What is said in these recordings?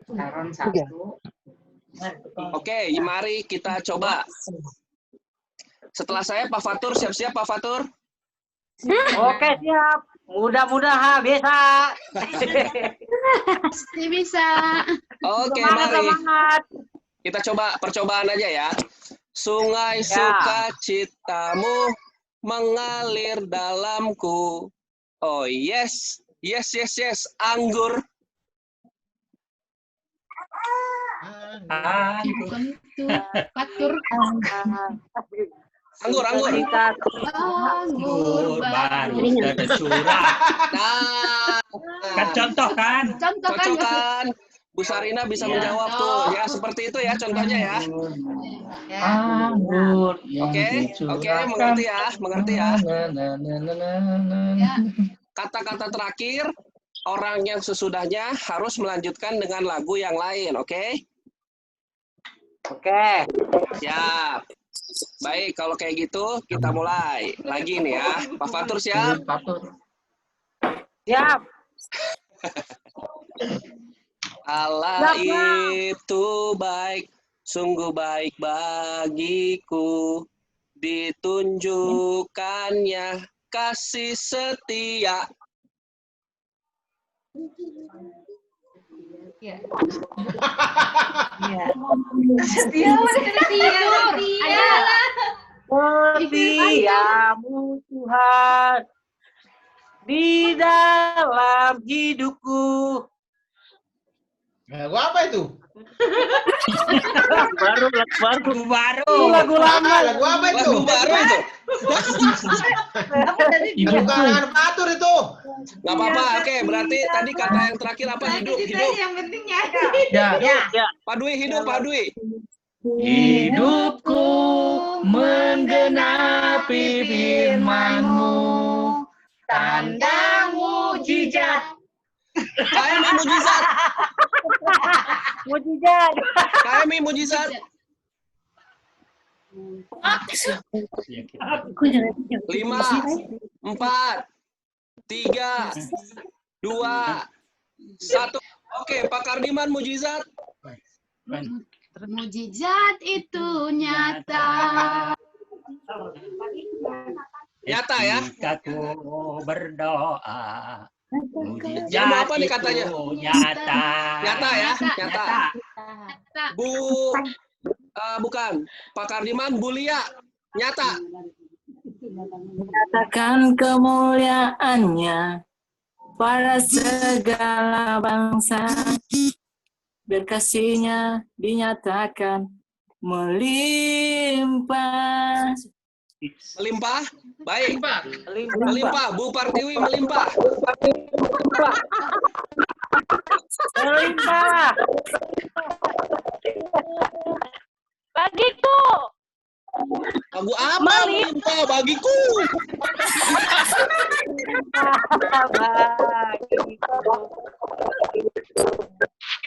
Saron satu. Oke, mari kita coba. Setelah saya Pak Fatur, siap-siap Pak Fatur. Oke, siap. Mudah-mudahan bisa. Pasti bisa. Oke, Semangat, mari. semangat. Kita coba percobaan aja ya. Sungai sukacitamu mengalir dalamku. Oh yes, yes, yes, yes. Anggur. Bukan itu. Fatur. Anggur, anggur. Anggur baru. Tercurah. Nah, Kan contoh kan? Contoh cocok kan. kan? Bu Sarina bisa menjawab tuh. Ya, seperti itu ya contohnya ya. Anggur yang Oke, dicurahkan. mengerti ya, mengerti ya. Ya. Kata-kata terakhir, orang yang sesudahnya harus melanjutkan dengan lagu yang lain, oke? Oke. Siap. Baik, kalau kayak gitu kita mulai lagi nih ya. Pak Fatur siap? Fatur. Siap. Allah itu baik, sungguh baik bagiku. Ditunjukkannya kasih setia. Ya. Iya. Setia. Adalah. Setiamu Tuhan di dalam hidupku. Lagu apa itu? Baru. Lagu lama. Lagu apa itu? Lagu baru itu. Lagu karangan Fatur itu. Nggak apa-apa, oke. Berarti tadi kata yang terakhir apa? Hidup, hidup. Yang pentingnya. Ya. Pak Dwi, hidup, Pak Dwi. Hidupku menggenapi firman-Mu, tanda mujizat. KMI mujizat. Mujizat. KMI mujizat. 5, 4, 3, 2, 1. Oke, Pak Kardiman mujizat. Mujizat itu nyata. Nyata ya. Ketika ku berdoa, Dia mau mujizat apa nih katanya? itu nyata. Nyata ya, nyata. Nyata. Bu, bukan. Pak Kardiman, Bu Lia. Nyata. Nyatakan kemuliaannya pada segala bangsa, berkasihnya dinyatakan melimpah. Melimpah. Baik. Melimpah. Bu Partiwi melimpah. Melimpah. Bagiku. Lagu apa melimpah bagiku?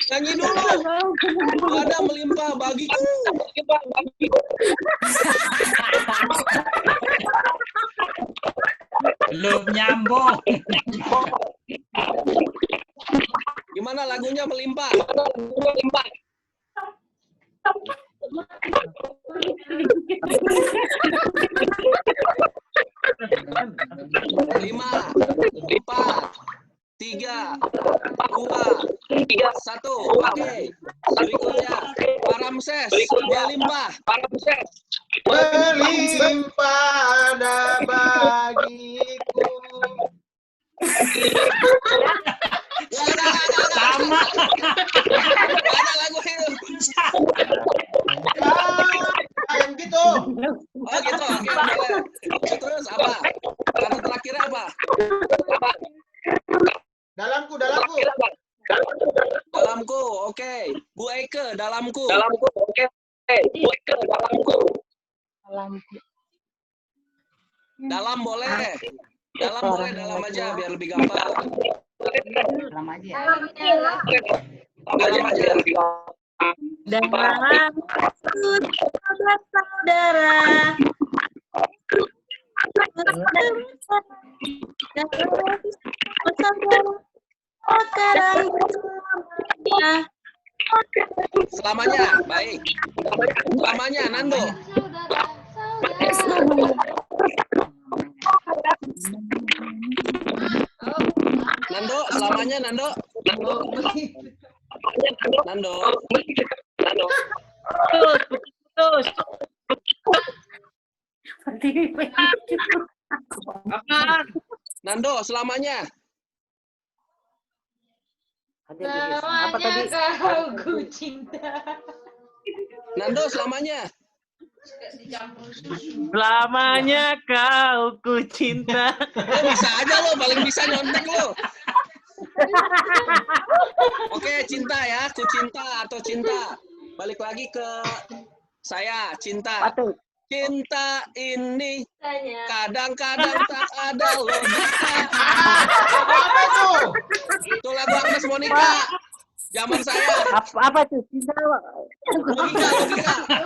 Nyanyi dulu. Ada melimpah bagiku. Belum nyambung. Gimana lagunya melimpah? Lima, 4, 3, 2, 1. Oke. Berikutnya Pak Ramses melimpah. Melimpah ada bagiku. Sama. Ada lagu itu. Yang gitu. Oh gitu. Oke, boleh. Terus apa? Kata terakhir apa? Dalamku. Dalamku. Oke. Bu Eike, dalamku. Dalam boleh. Dalam boleh, dalam aja biar lebih gampang. Dalam aja. Dalam aja. Dalam saudara. Sekarang bersamanya Selamanya, baik. Selamanya, Nando. Nando, selamanya, Nando. Nando. Putus. Apaan? Nando, selamanya. Apa tadi? Kau ku cinta. Nando, selamanya. Selamanya kau ku cinta. Bisa aja lo, paling bisa nyontek lo. Oke, cinta ya, ku cinta atau cinta. Balik lagi ke saya, cinta. Patut. Cinta ini Tanya. kadang-kadang tak ada logika. Apa itu? Itu lagu Agnes Monica. Zaman saya. Apa tuh? Cinta.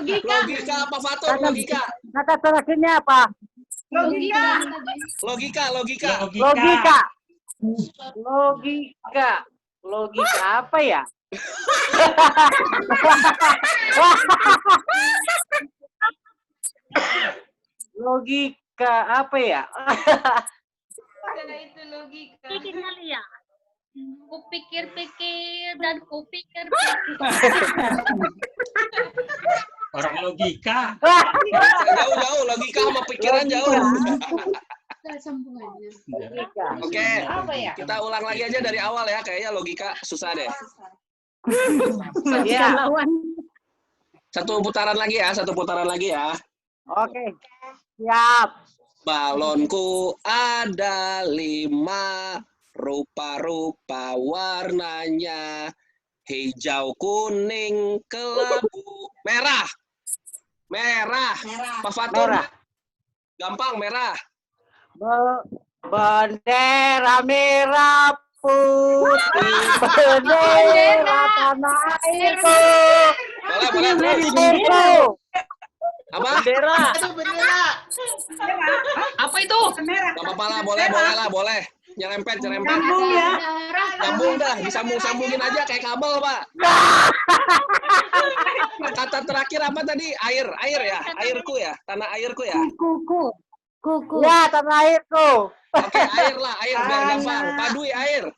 Logika apa Fatur? Logika. Kata terakhirnya apa? Logika. Logika apa ya? Logika apa ya? Karena itu logika. Ku pikir-pikir dan ku pikir-pikir. Orang logika. Jauh, logika sama pikiran jauh. Ada sambungannya. Logika. Oke, Apa ya? kita ulang lagi aja dari awal ya. Kayaknya logika susah deh. Ya. Satu putaran lagi ya. Oke. Siap. Balonku ada 5, rupa-rupa warnanya. Hijau, kuning, kelabu, merah. Pak Fatur. Merah. Gampang, merah. Bendera merah putih, bendera tanah airku. Boleh. Airku. Apa? Bendera. Itu bendera. Apa itu? Gak apa-apa lah, boleh. Nyerempet. Sambung dah, disambung-sambungin aja kayak kabel, Pak. Kata terakhir apa tadi? Air ya? Airku ya? Tanah airku ya? Kuku. Ya, tanah airku. Oke, air biar gampang. Padui air.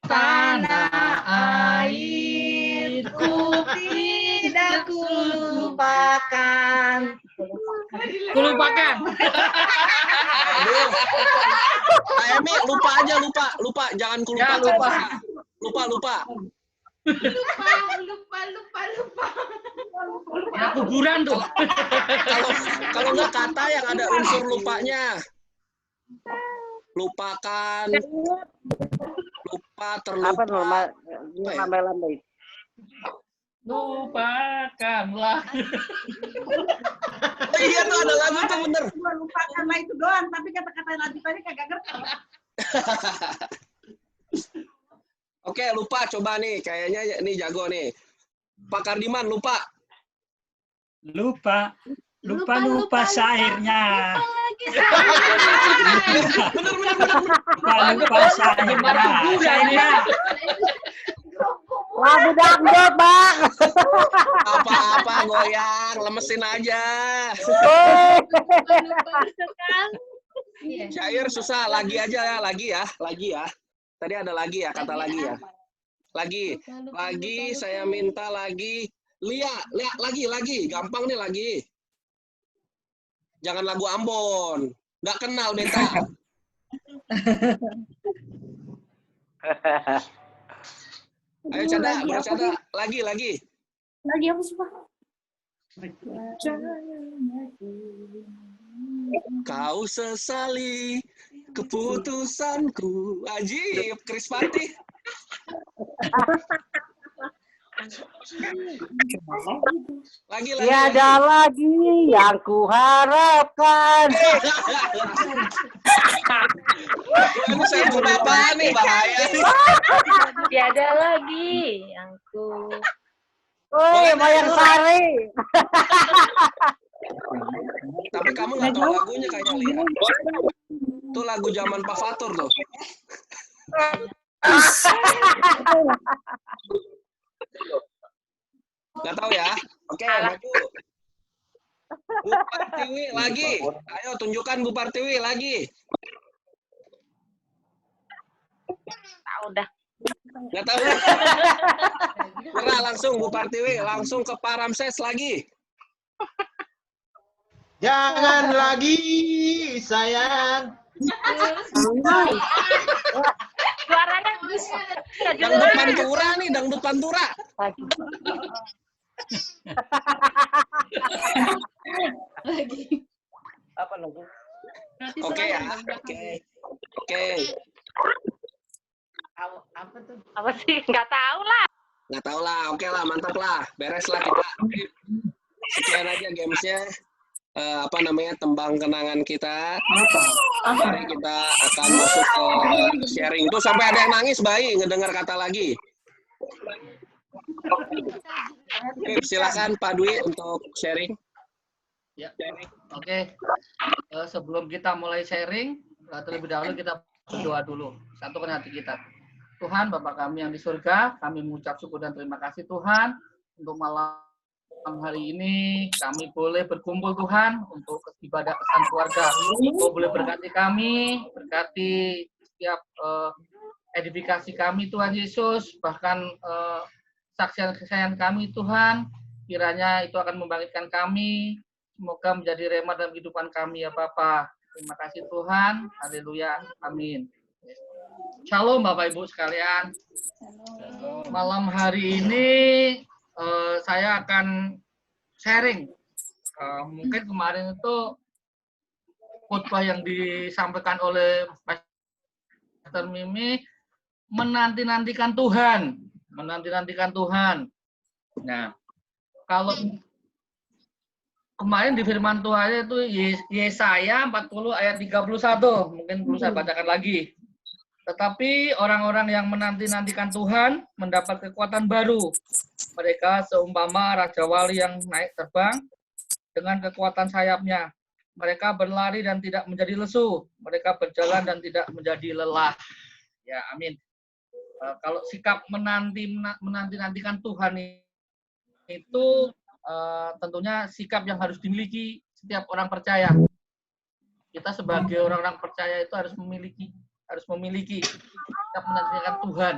Tanah airku tidak kulupakan. Kulupakan. Aduh. Kak Emi, lupa aja. Jangan kulupakan. Lupa. Lupa. Ya kuburan tuh. Kalau nggak kata yang ada unsur lupanya. Lupakan. Lupa, terlupa. Apa normal? Lambai-lambai. Lupakanlah. Iya tuh ada lagu tuh bener. Gua lupakan lah itu doang, tapi kata-kata lanjutannya kagak ngerti. Oke, lupa coba nih. Kayaknya ini jago nih. Pak Kardiman, lupa. Lupa syairnya. Lupa syairnya. Lagu dangdut, Bang. Apa-apa goyang, lemesin aja. Syair susah, lagi aja ya. Tadi ada lagi ya, kata lagi ya. Lagi, saya minta lagi. Lihat, lagi. Gampang nih lagi. Jangan lagu Ambon. Nggak kenal, Benta. Ayo, Cada. Lagi. Lagi apa sih, Pak? Kau sesali keputusanku. Ajib, Chris Patih. Lagi. Tiada lagi yang kuharapkan. Ini saya coba apa nih, bahaya nih. Tiada lagi yang ku. Woi, Mayang Sari. Tapi kamu nggak tahu lagunya kayaknya, Lia. Itu lagu zaman Pak Fatur tuh. Nggak tahu ya? Oke, maju. Bu Pertiwi lagi. Ayo tunjukkan Bu Pertiwi lagi. Tahu dah. Nggak tahu. Nyerah langsung Bu Pertiwi, langsung ke Pak Ramses lagi. Jangan lagi sayang. Suaranya Dangdut Pantura nih, dangdut Pantura. Apa lagi? Oke ya. Oke. apa sih? Nggak tahu lah. Nggak tahu lah. Oke lah, mantap lah. Beres lah kita. Sekian aja gamesnya. Apa namanya, tembang kenangan kita. Mari kita akan masuk ke sharing. Tuh sampai ada yang nangis bayi ngedengar kata lagi. Oke, silakan Pak Dwi untuk sharing. Ya, oke. Sebelum kita mulai sharing, terlebih dahulu kita berdoa dulu. Satukan hati kita. Tuhan, Bapa kami yang di surga, kami mengucap syukur dan terima kasih Tuhan untuk malam hari ini kami boleh berkumpul Tuhan untuk ibadah pesan keluarga. Kau boleh berkati kami, berkati setiap edifikasi kami Tuhan Yesus, bahkan saksian-kesaksian kami Tuhan, kiranya itu akan membangkitkan kami, semoga menjadi rema dalam kehidupan kami ya Bapa. Terima kasih Tuhan, haleluya, amin. Shalom Bapak Ibu sekalian. Malam hari ini saya akan sharing. Mungkin kemarin itu khotbah yang disampaikan oleh Pastor Mimi menanti-nantikan Tuhan, menanti-nantikan Tuhan. Nah, kalau kemarin di firman Tuhan itu Yesaya 40 ayat 31, mungkin perlu saya bacakan lagi. Tetapi orang-orang yang menanti-nantikan Tuhan mendapat kekuatan baru. Mereka seumpama Raja Wali yang naik terbang dengan kekuatan sayapnya. Mereka berlari dan tidak menjadi lesu. Mereka berjalan dan tidak menjadi lelah. Ya, amin. Kalau sikap menanti-nantikan Tuhan itu tentunya sikap yang harus dimiliki setiap orang percaya. Kita sebagai orang-orang percaya itu harus memiliki sikap menantikan Tuhan.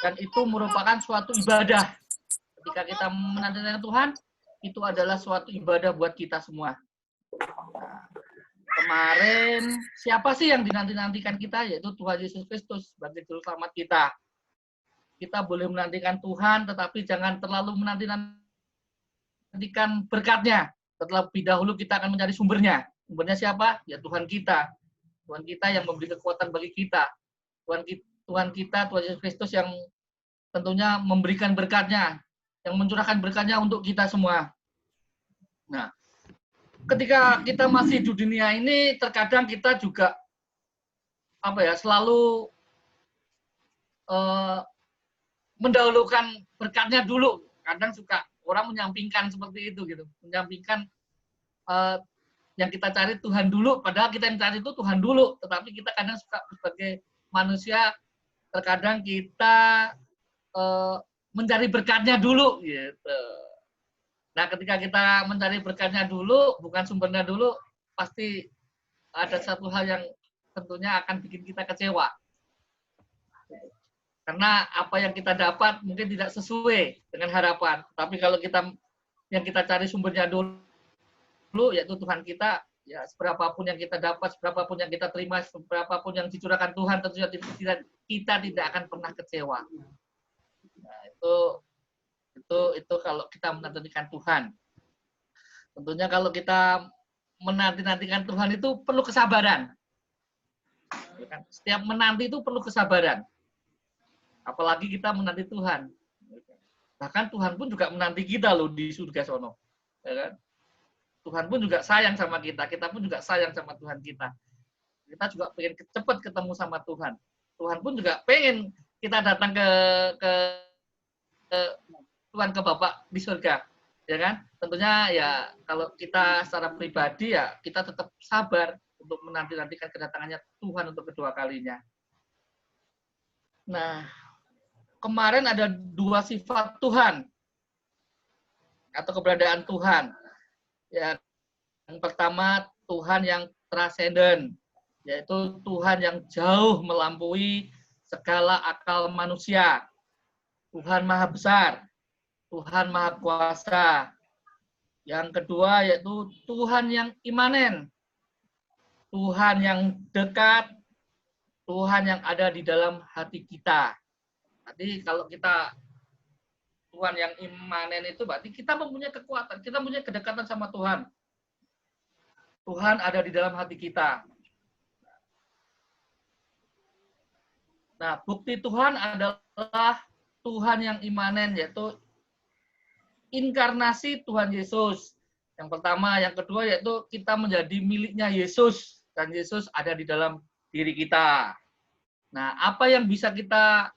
Dan itu merupakan suatu ibadah. Ketika kita menantikan Tuhan, itu adalah suatu ibadah buat kita semua. Kemarin, siapa sih yang dinanti-nantikan kita? Yaitu Tuhan Yesus Kristus sebagai juru selamat kita. Kita boleh menantikan Tuhan, tetapi jangan terlalu menantikan berkatnya. Terlebih dahulu kita akan mencari sumbernya. Sumbernya siapa? Ya Tuhan kita. Tuhan kita yang memberi kekuatan bagi kita. Tuhan kita, Tuhan Yesus Kristus yang tentunya memberikan berkatnya, yang mencurahkan berkatnya untuk kita semua. Nah, ketika kita masih di dunia ini, terkadang kita juga selalu mendahulukan berkatnya dulu. Kadang suka orang menyampingkan seperti itu gitu, menyampingkan yang kita cari Tuhan dulu, padahal kita yang cari itu Tuhan dulu. Tetapi kita kadang suka sebagai manusia, terkadang kita mencari berkatnya dulu, gitu. Nah, ketika kita mencari berkatnya dulu, bukan sumbernya dulu, pasti ada satu hal yang tentunya akan bikin kita kecewa. Karena apa yang kita dapat mungkin tidak sesuai dengan harapan. Tapi kalau yang kita cari sumbernya dulu, yaitu Tuhan kita, ya seberapapun yang kita dapat, seberapapun yang kita terima, seberapapun yang dicurahkan Tuhan, tentunya kita tidak akan pernah kecewa. Nah, itu kalau kita menantikan Tuhan. Tentunya kalau kita menanti-nantikan Tuhan itu perlu kesabaran. Setiap menanti itu perlu kesabaran. Apalagi kita menanti Tuhan. Bahkan Tuhan pun juga menanti kita loh di surga sono. Ya kan? Tuhan pun juga sayang sama kita pun juga sayang sama Tuhan kita. Kita juga pengen cepat ketemu sama Tuhan. Tuhan pun juga pengen kita datang ke Tuhan, ke Bapa di surga. Ya kan? Tentunya ya kalau kita secara pribadi ya kita tetap sabar untuk menanti-nantikan kedatangannya Tuhan untuk kedua kalinya. Nah, kemarin ada 2 sifat Tuhan atau keberadaan Tuhan. Ya, yang pertama Tuhan yang transenden, yaitu Tuhan yang jauh melampaui segala akal manusia. Tuhan Maha Besar, Tuhan Maha Kuasa. Yang kedua yaitu Tuhan yang imanen, Tuhan yang dekat, Tuhan yang ada di dalam hati kita. Jadi kalau kita Tuhan yang imanen itu berarti kita mempunyai kekuatan, kita mempunyai kedekatan sama Tuhan. Tuhan ada di dalam hati kita. Nah, bukti Tuhan adalah Tuhan yang imanen, yaitu inkarnasi Tuhan Yesus. Yang pertama, yang kedua yaitu kita menjadi miliknya Yesus dan Yesus ada di dalam diri kita. Nah, apa yang bisa kita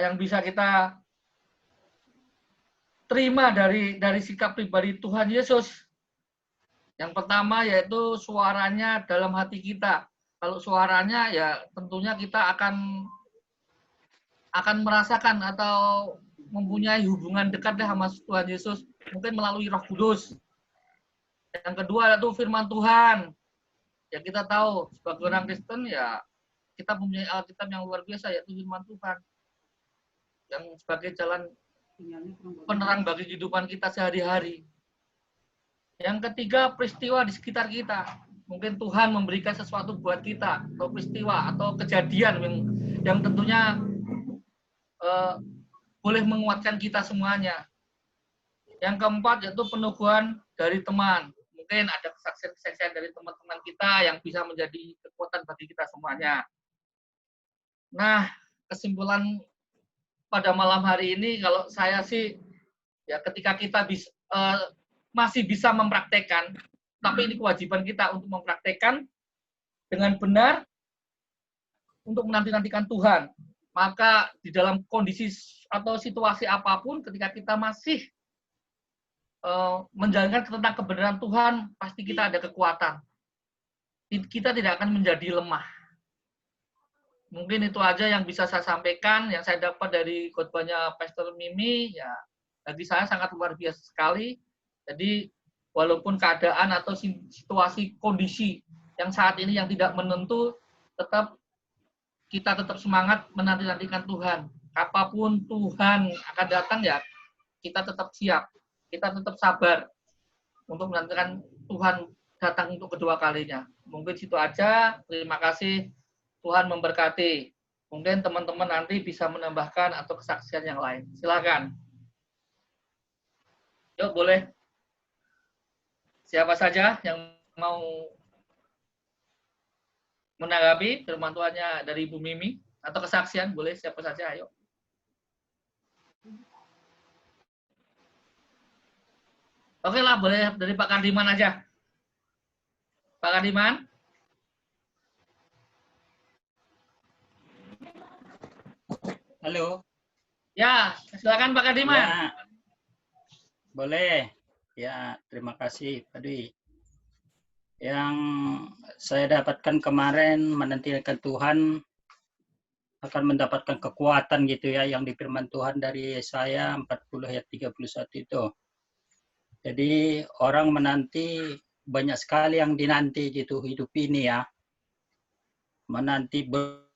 yang bisa kita terima dari sikap pribadi Tuhan Yesus? Yang pertama yaitu suaranya dalam hati kita. Kalau suaranya ya tentunya kita akan merasakan atau mempunyai hubungan dekat sama Tuhan Yesus, mungkin melalui Roh Kudus. Yang kedua yaitu firman Tuhan. Ya kita tahu sebagai orang Kristen ya kita mempunyai Alkitab yang luar biasa, yaitu firman Tuhan yang sebagai jalan penerang bagi kehidupan kita sehari-hari. Yang ketiga, peristiwa di sekitar kita. Mungkin Tuhan memberikan sesuatu buat kita, atau peristiwa atau kejadian yang tentunya boleh menguatkan kita semuanya. Yang keempat yaitu peneguhan dari teman. Mungkin ada kesaksian-kesaksian dari teman-teman kita yang bisa menjadi kekuatan bagi kita semuanya. Nah, kesimpulan pada malam hari ini, kalau saya sih, ya ketika kita masih bisa mempraktekkan, tapi ini kewajiban kita untuk mempraktekkan dengan benar untuk menanti-nantikan Tuhan. Maka di dalam kondisi atau situasi apapun, ketika kita masih menjalankan tentang kebenaran Tuhan, pasti kita ada kekuatan. Kita tidak akan menjadi lemah. Mungkin itu aja yang bisa saya sampaikan, yang saya dapat dari khotbahnya Pastor Mimi, ya bagi saya sangat luar biasa sekali. Jadi walaupun keadaan atau situasi kondisi yang saat ini yang tidak menentu, kita tetap semangat menanti-nantikan Tuhan. Apapun Tuhan akan datang ya, kita tetap siap, kita tetap sabar untuk menantikan Tuhan datang untuk kedua kalinya. Mungkin situ aja, terima kasih. Tuhan memberkati. Mungkin teman-teman nanti bisa menambahkan atau kesaksian yang lain. Silakan. Yuk, boleh. Siapa saja yang mau menanggapi firman Tuhannya dari Ibu Mimi atau kesaksian, boleh siapa saja, ayo. Oke lah, boleh dari Pak Kardiman aja. Pak Kardiman. Halo. Ya, silakan Pak Kardiman. Ya, boleh. Ya, terima kasih Pak Dwi. Yang saya dapatkan kemarin menantikan Tuhan akan mendapatkan kekuatan gitu ya, yang di firman Tuhan dari Yesaya 40 ayat 31 itu. Jadi orang menanti, banyak sekali yang dinanti gitu hidup ini ya. Menanti Pak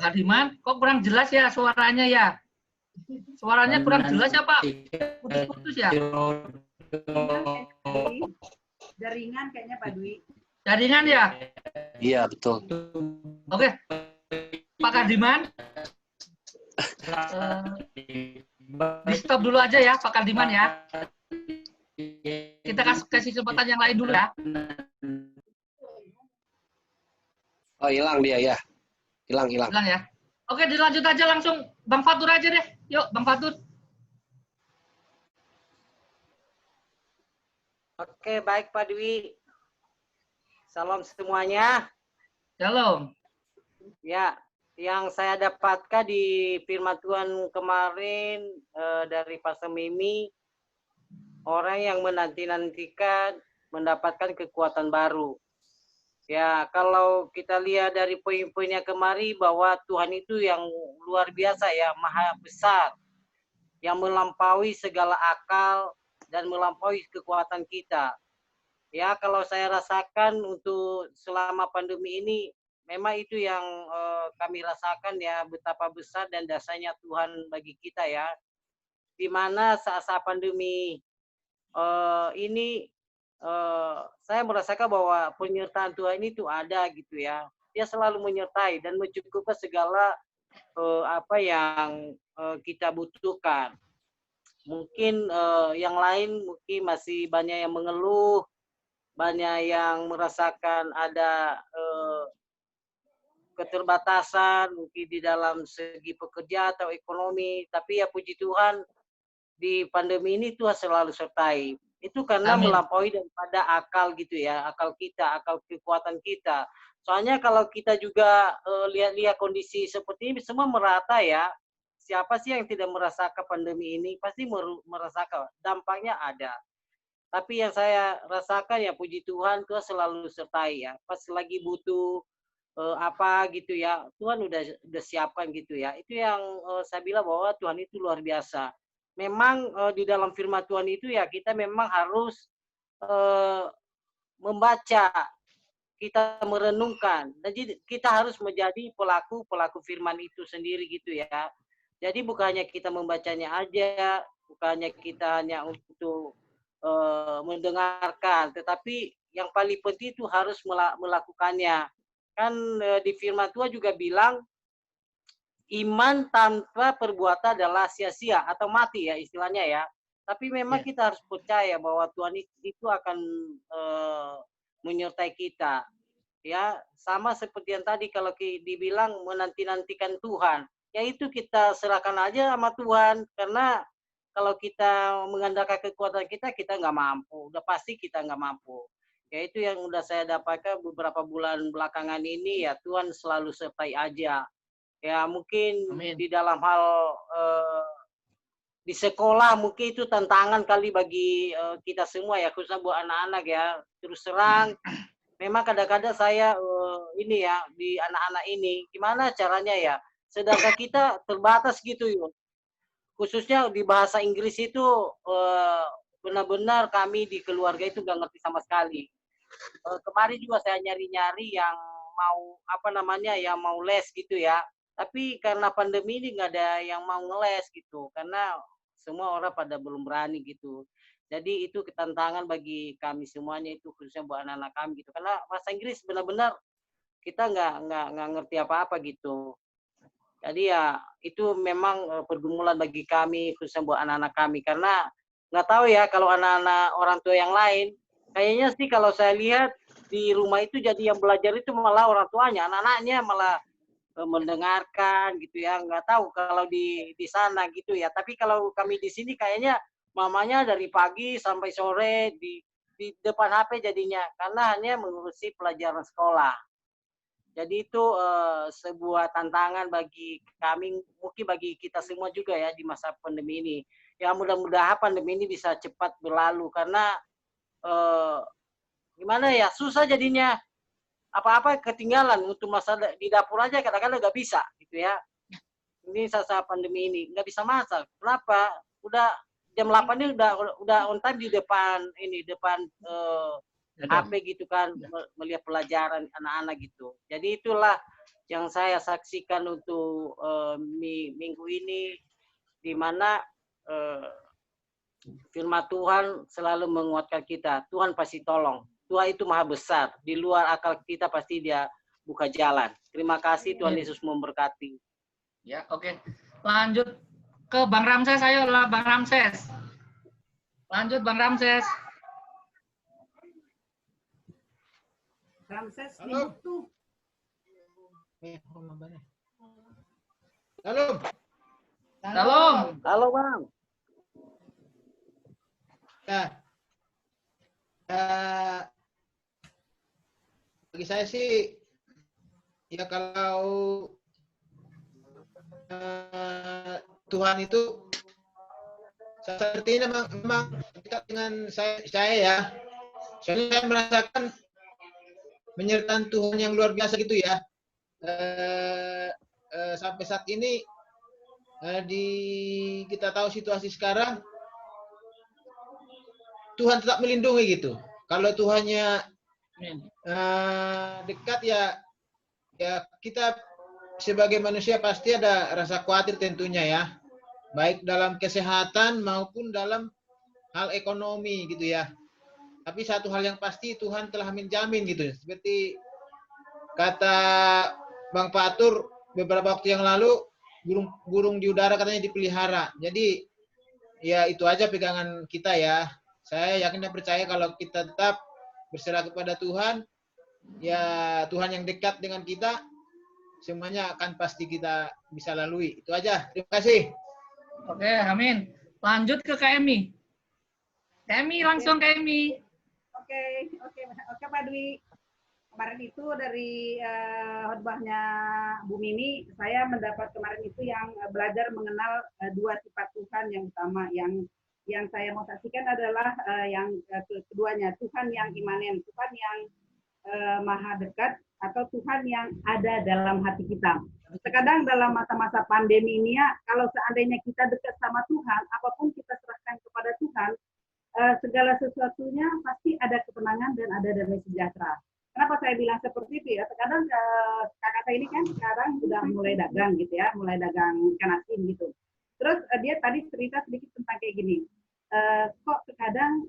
Kardiman, kok kurang jelas ya suaranya ya? Suaranya kurang jelas ya Pak? Putus-putus ya? Jaringan kayaknya Pak Dwi. Jaringan ya? Iya, betul. Oke. Pak Kardiman, Di stop dulu aja ya, Pak Kaldiman ya. Kita kasih kesempatan yang lain dulu ya. Oh, hilang dia ya. Hilang. Bilang ya. Oke, dilanjut aja langsung. Bang Fatur aja deh. Yuk, Bang Fatur. Oke, baik Pak Dwi. Salam semuanya. Shalom. Ya, yang saya dapatkan di firman Tuhan kemarin dari Pastor Mimi, orang yang menanti-nantikan mendapatkan kekuatan baru. Ya, kalau kita lihat dari poin-poinnya kemarin bahwa Tuhan itu yang luar biasa ya, maha besar, yang melampaui segala akal dan melampaui kekuatan kita. Ya, kalau saya rasakan untuk selama pandemi ini, memang itu yang kami rasakan ya, betapa besar dan dasarnya Tuhan bagi kita ya. Di mana saat-saat pandemi ini saya merasakan bahwa penyertaan Tuhan itu ada gitu ya. Dia selalu menyertai dan mencukupkan segala apa yang kita butuhkan. Mungkin yang lain mungkin masih banyak yang mengeluh, banyak yang merasakan ada keterbatasan mungkin di dalam segi pekerjaan atau ekonomi. Tapi ya puji Tuhan, di pandemi ini Tuhan selalu sertai. Itu karena Amin. melampaui daripada akal gitu ya, akal kita, akal kekuatan kita. Soalnya kalau kita juga lihat-lihat kondisi seperti ini semua merata ya. Siapa sih yang tidak merasakan pandemi ini? Pasti merasakan, dampaknya ada. Tapi yang saya rasakan ya puji Tuhan, Tuhan selalu sertai ya. Pas lagi butuh apa gitu ya, Tuhan udah siapkan gitu ya. Itu yang saya bilang bahwa Tuhan itu luar biasa. Memang di dalam firman Tuhan itu ya kita memang harus membaca, kita merenungkan. Jadi kita harus menjadi pelaku firman itu sendiri gitu ya. Jadi bukannya kita membacanya aja, bukannya kita hanya untuk mendengarkan, tetapi yang paling penting itu harus melakukannya. Kan di firman Tuhan juga bilang iman tanpa perbuatan adalah sia-sia atau mati ya istilahnya ya. Tapi memang kita harus percaya bahwa Tuhan itu akan menyertai kita. Ya, sama seperti yang tadi kalau dibilang menanti-nantikan Tuhan. Ya itu kita serahkan aja sama Tuhan. Karena kalau kita mengandalkan kekuatan kita nggak mampu. Udah pasti kita nggak mampu. Ya itu yang udah saya dapatkan beberapa bulan belakangan ini ya Tuhan selalu sertai aja. Ya mungkin Amin. di dalam hal di sekolah mungkin itu tantangan kali bagi kita semua ya, khususnya buat anak-anak ya. Terus terang, memang kadang-kadang saya ini ya di anak-anak ini gimana caranya ya. Sedangkan kita terbatas gitu yuk. Khususnya di bahasa Inggris itu benar-benar kami di keluarga itu nggak ngerti sama sekali. Kemarin juga saya nyari-nyari yang mau apa namanya yang mau les gitu ya. Tapi karena pandemi ini nggak ada yang mau ngeles gitu, karena semua orang pada belum berani gitu. Jadi itu tantangan bagi kami semuanya itu khususnya buat anak-anak kami gitu. Karena bahasa Inggris benar-benar kita nggak ngerti apa-apa gitu. Jadi ya itu memang pergumulan bagi kami khususnya buat anak-anak kami. Karena nggak tahu ya kalau anak-anak orang tua yang lain, kayaknya sih kalau saya lihat di rumah itu jadi yang belajar itu malah orang tuanya, anak-anaknya malah mendengarkan gitu ya, nggak tahu kalau di sana gitu ya. Tapi kalau kami di sini kayaknya mamanya dari pagi sampai sore di depan HP jadinya karena hanya mengurusi pelajaran sekolah. Jadi itu sebuah tantangan bagi kami, mungkin bagi kita semua juga ya di masa pandemi ini. Ya mudah-mudahan pandemi ini bisa cepat berlalu karena gimana ya susah jadinya. Apa-apa ketinggalan untuk masalah di dapur aja kadang-kadang nggak bisa gitu ya. Ini saat pandemi ini nggak bisa masak. Kenapa? Udah jam 8 ini udah on time di depan HP gitu kan melihat pelajaran anak-anak gitu. Jadi itulah yang saya saksikan untuk minggu ini di mana firman Tuhan selalu menguatkan kita. Tuhan pasti tolong. Tuhan itu maha besar. Di luar akal kita pasti dia buka jalan. Terima kasih Tuhan Yesus memberkati. Ya, oke. Lanjut ke Bang Ramses, ayo lah Bang Ramses. Lanjut Bang Ramses. Ramses Halo. tuh. Halo. Salam. Halo Bang. Ya. Bagi saya sih, ya kalau Tuhan itu seperti ini memang dekat dengan saya ya. Soalnya saya merasakan penyertaan Tuhan yang luar biasa gitu ya. Sampai saat ini kita tahu situasi sekarang, Tuhan tetap melindungi gitu. Kalau Tuhannya dekat ya kita sebagai manusia pasti ada rasa khawatir tentunya ya, baik dalam kesehatan maupun dalam hal ekonomi gitu ya. Tapi satu hal yang pasti Tuhan telah menjamin gitu, seperti kata Bang Fatur beberapa waktu yang lalu, burung di udara katanya dipelihara. Jadi ya itu aja pegangan kita ya. Saya yakin dan percaya kalau kita tetap berserah kepada Tuhan, ya Tuhan yang dekat dengan kita, semuanya akan pasti kita bisa lalui. Itu aja. Terima kasih. Oke, amin. Lanjut ke KMI. KMI langsung KMI. Oke, Pak Dwi. Kemarin itu dari khotbahnya Bu Mimi, saya mendapat kemarin itu yang belajar mengenal dua sifat Tuhan yang utama. Yang saya mau saksikan adalah yang keduanya, Tuhan yang imanen, Tuhan yang maha dekat, atau Tuhan yang ada dalam hati kita. Terkadang dalam masa-masa pandemi ini ya, kalau seandainya kita dekat sama Tuhan, apapun kita serahkan kepada Tuhan, segala sesuatunya pasti ada ketenangan dan ada damai sejahtera. Kenapa saya bilang seperti itu ya? Terkadang kakak saya ini kan sekarang sudah mulai dagang gitu ya, mulai dagang ikan asin gitu. Terus dia tadi cerita sedikit tentang kayak gini. Kok terkadang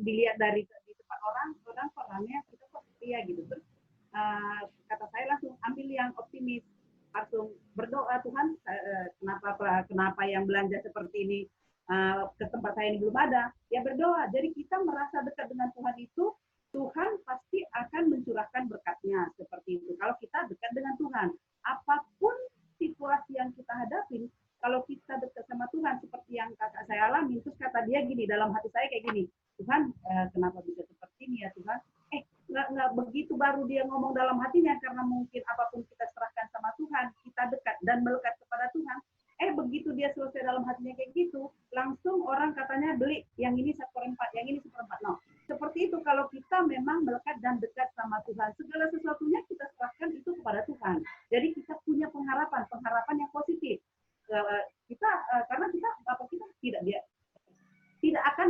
dilihat di tempat orang kok ramai, kita kok setia gitu. Terus kata saya langsung ambil yang optimis, langsung berdoa, Tuhan kenapa yang belanja seperti ini ke tempat saya ini belum ada, ya berdoa. Jadi kita merasa dekat dengan Tuhan itu, Tuhan pasti akan mencurahkan berkatnya seperti itu. Kalau kita dekat dengan Tuhan, apapun situasi yang kita hadapi, kalau kita dekat sama Tuhan seperti yang kakak saya alami, terus kata dia gini, dalam hati saya kayak gini, Tuhan kenapa bisa seperti ini ya Tuhan? Nggak begitu baru dia ngomong dalam hatinya, karena mungkin apapun kita serahkan sama Tuhan, kita dekat dan melekat kepada Tuhan. Begitu dia selesai dalam hatinya kayak gitu, langsung orang katanya beli yang ini 1/4, yang ini 1/4. No, seperti itu kalau kita memang melekat dan dekat sama Tuhan, segala sesuatunya kita serahkan itu kepada Tuhan. Jadi kita punya pengharapan yang positif. Karena kita tidak akan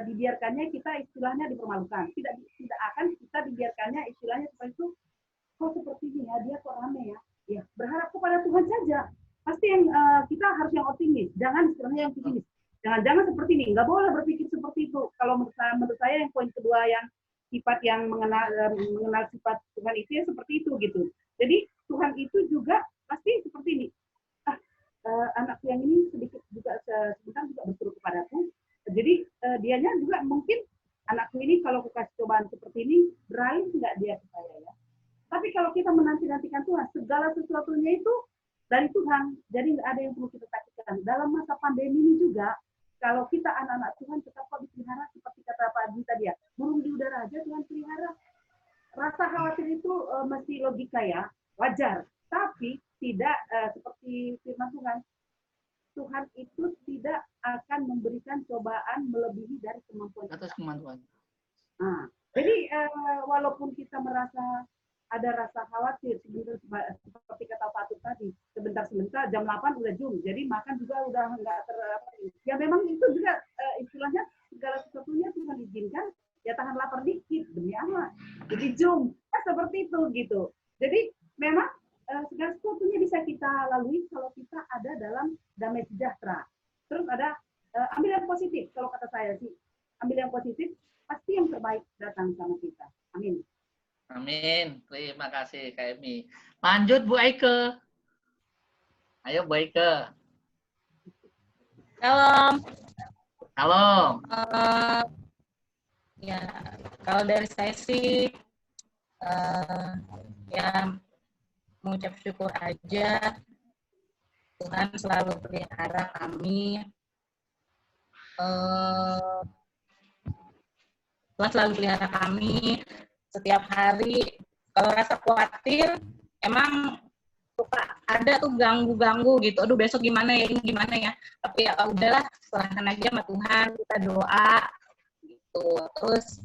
dibiarkannya kita istilahnya dipermalukan, tidak akan kita dibiarkannya istilahnya seperti itu. Kok seperti ini ya, dia kok rame ya, berharap kepada Tuhan saja. Pasti yang kita harus yang optimis, jangan istilahnya yang pesimis. Jangan seperti ini, nggak boleh berpikir seperti itu. Kalau menurut saya yang poin kedua yang sifat yang mengenal sifat Tuhan itu ya seperti itu gitu. Jadi Tuhan itu juga pasti seperti ini. Anakku yang ini sedikit juga sebentar juga berseru kepadaku. Jadi dianya juga mungkin anakku ini kalau aku kasih cobaan seperti ini, beralih nggak dia ke saya ya. Tapi kalau kita menanti-nantikan Tuhan, segala sesuatunya itu dari Tuhan, jadi nggak ada yang perlu kita takutkan. Dalam masa pandemi ini juga, kalau kita anak-anak Tuhan tetap dipelihara, seperti kata Pak Adi tadi ya, burung di udara aja Tuhan pelihara. Rasa khawatir itu mesti logika ya, wajar. Tapi tidak seperti firman Tuhan. Tuhan itu tidak akan memberikan cobaan melebihi dari kemampuan Atas kemampuan. Nah, jadi walaupun kita merasa ada rasa khawatir, seperti kata Pak Atur tadi, sebentar jam 8 udah Zoom, jadi makan juga udah nggak ya memang itu juga istilahnya segala sesuatunya Tuhan izinkan, ya tahan lapar dikit demi Allah, jadi Zoom, seperti itu gitu. Jadi memang segala sesuatunya bisa kita lalui kalau kita ada dalam damai sejahtera. Terus ada ambil yang positif, kalau kata saya sih, ambil yang positif, pasti yang terbaik datang sama kita. Amin. Amin. Terima kasih KMI. Lanjut Bu Aike. Ayo Boyke. Shalom. Halo. Ya, kalau dari saya sih ya mengucap syukur aja Tuhan selalu pelihara kami. Tuhan selalu pelihara kami setiap hari. Kalau rasa khawatir, emang suka ada tuh ganggu-ganggu gitu. Aduh besok gimana ya, ini gimana ya. Tapi ya udahlah, serahkan aja sama Tuhan, kita doa gitu. Terus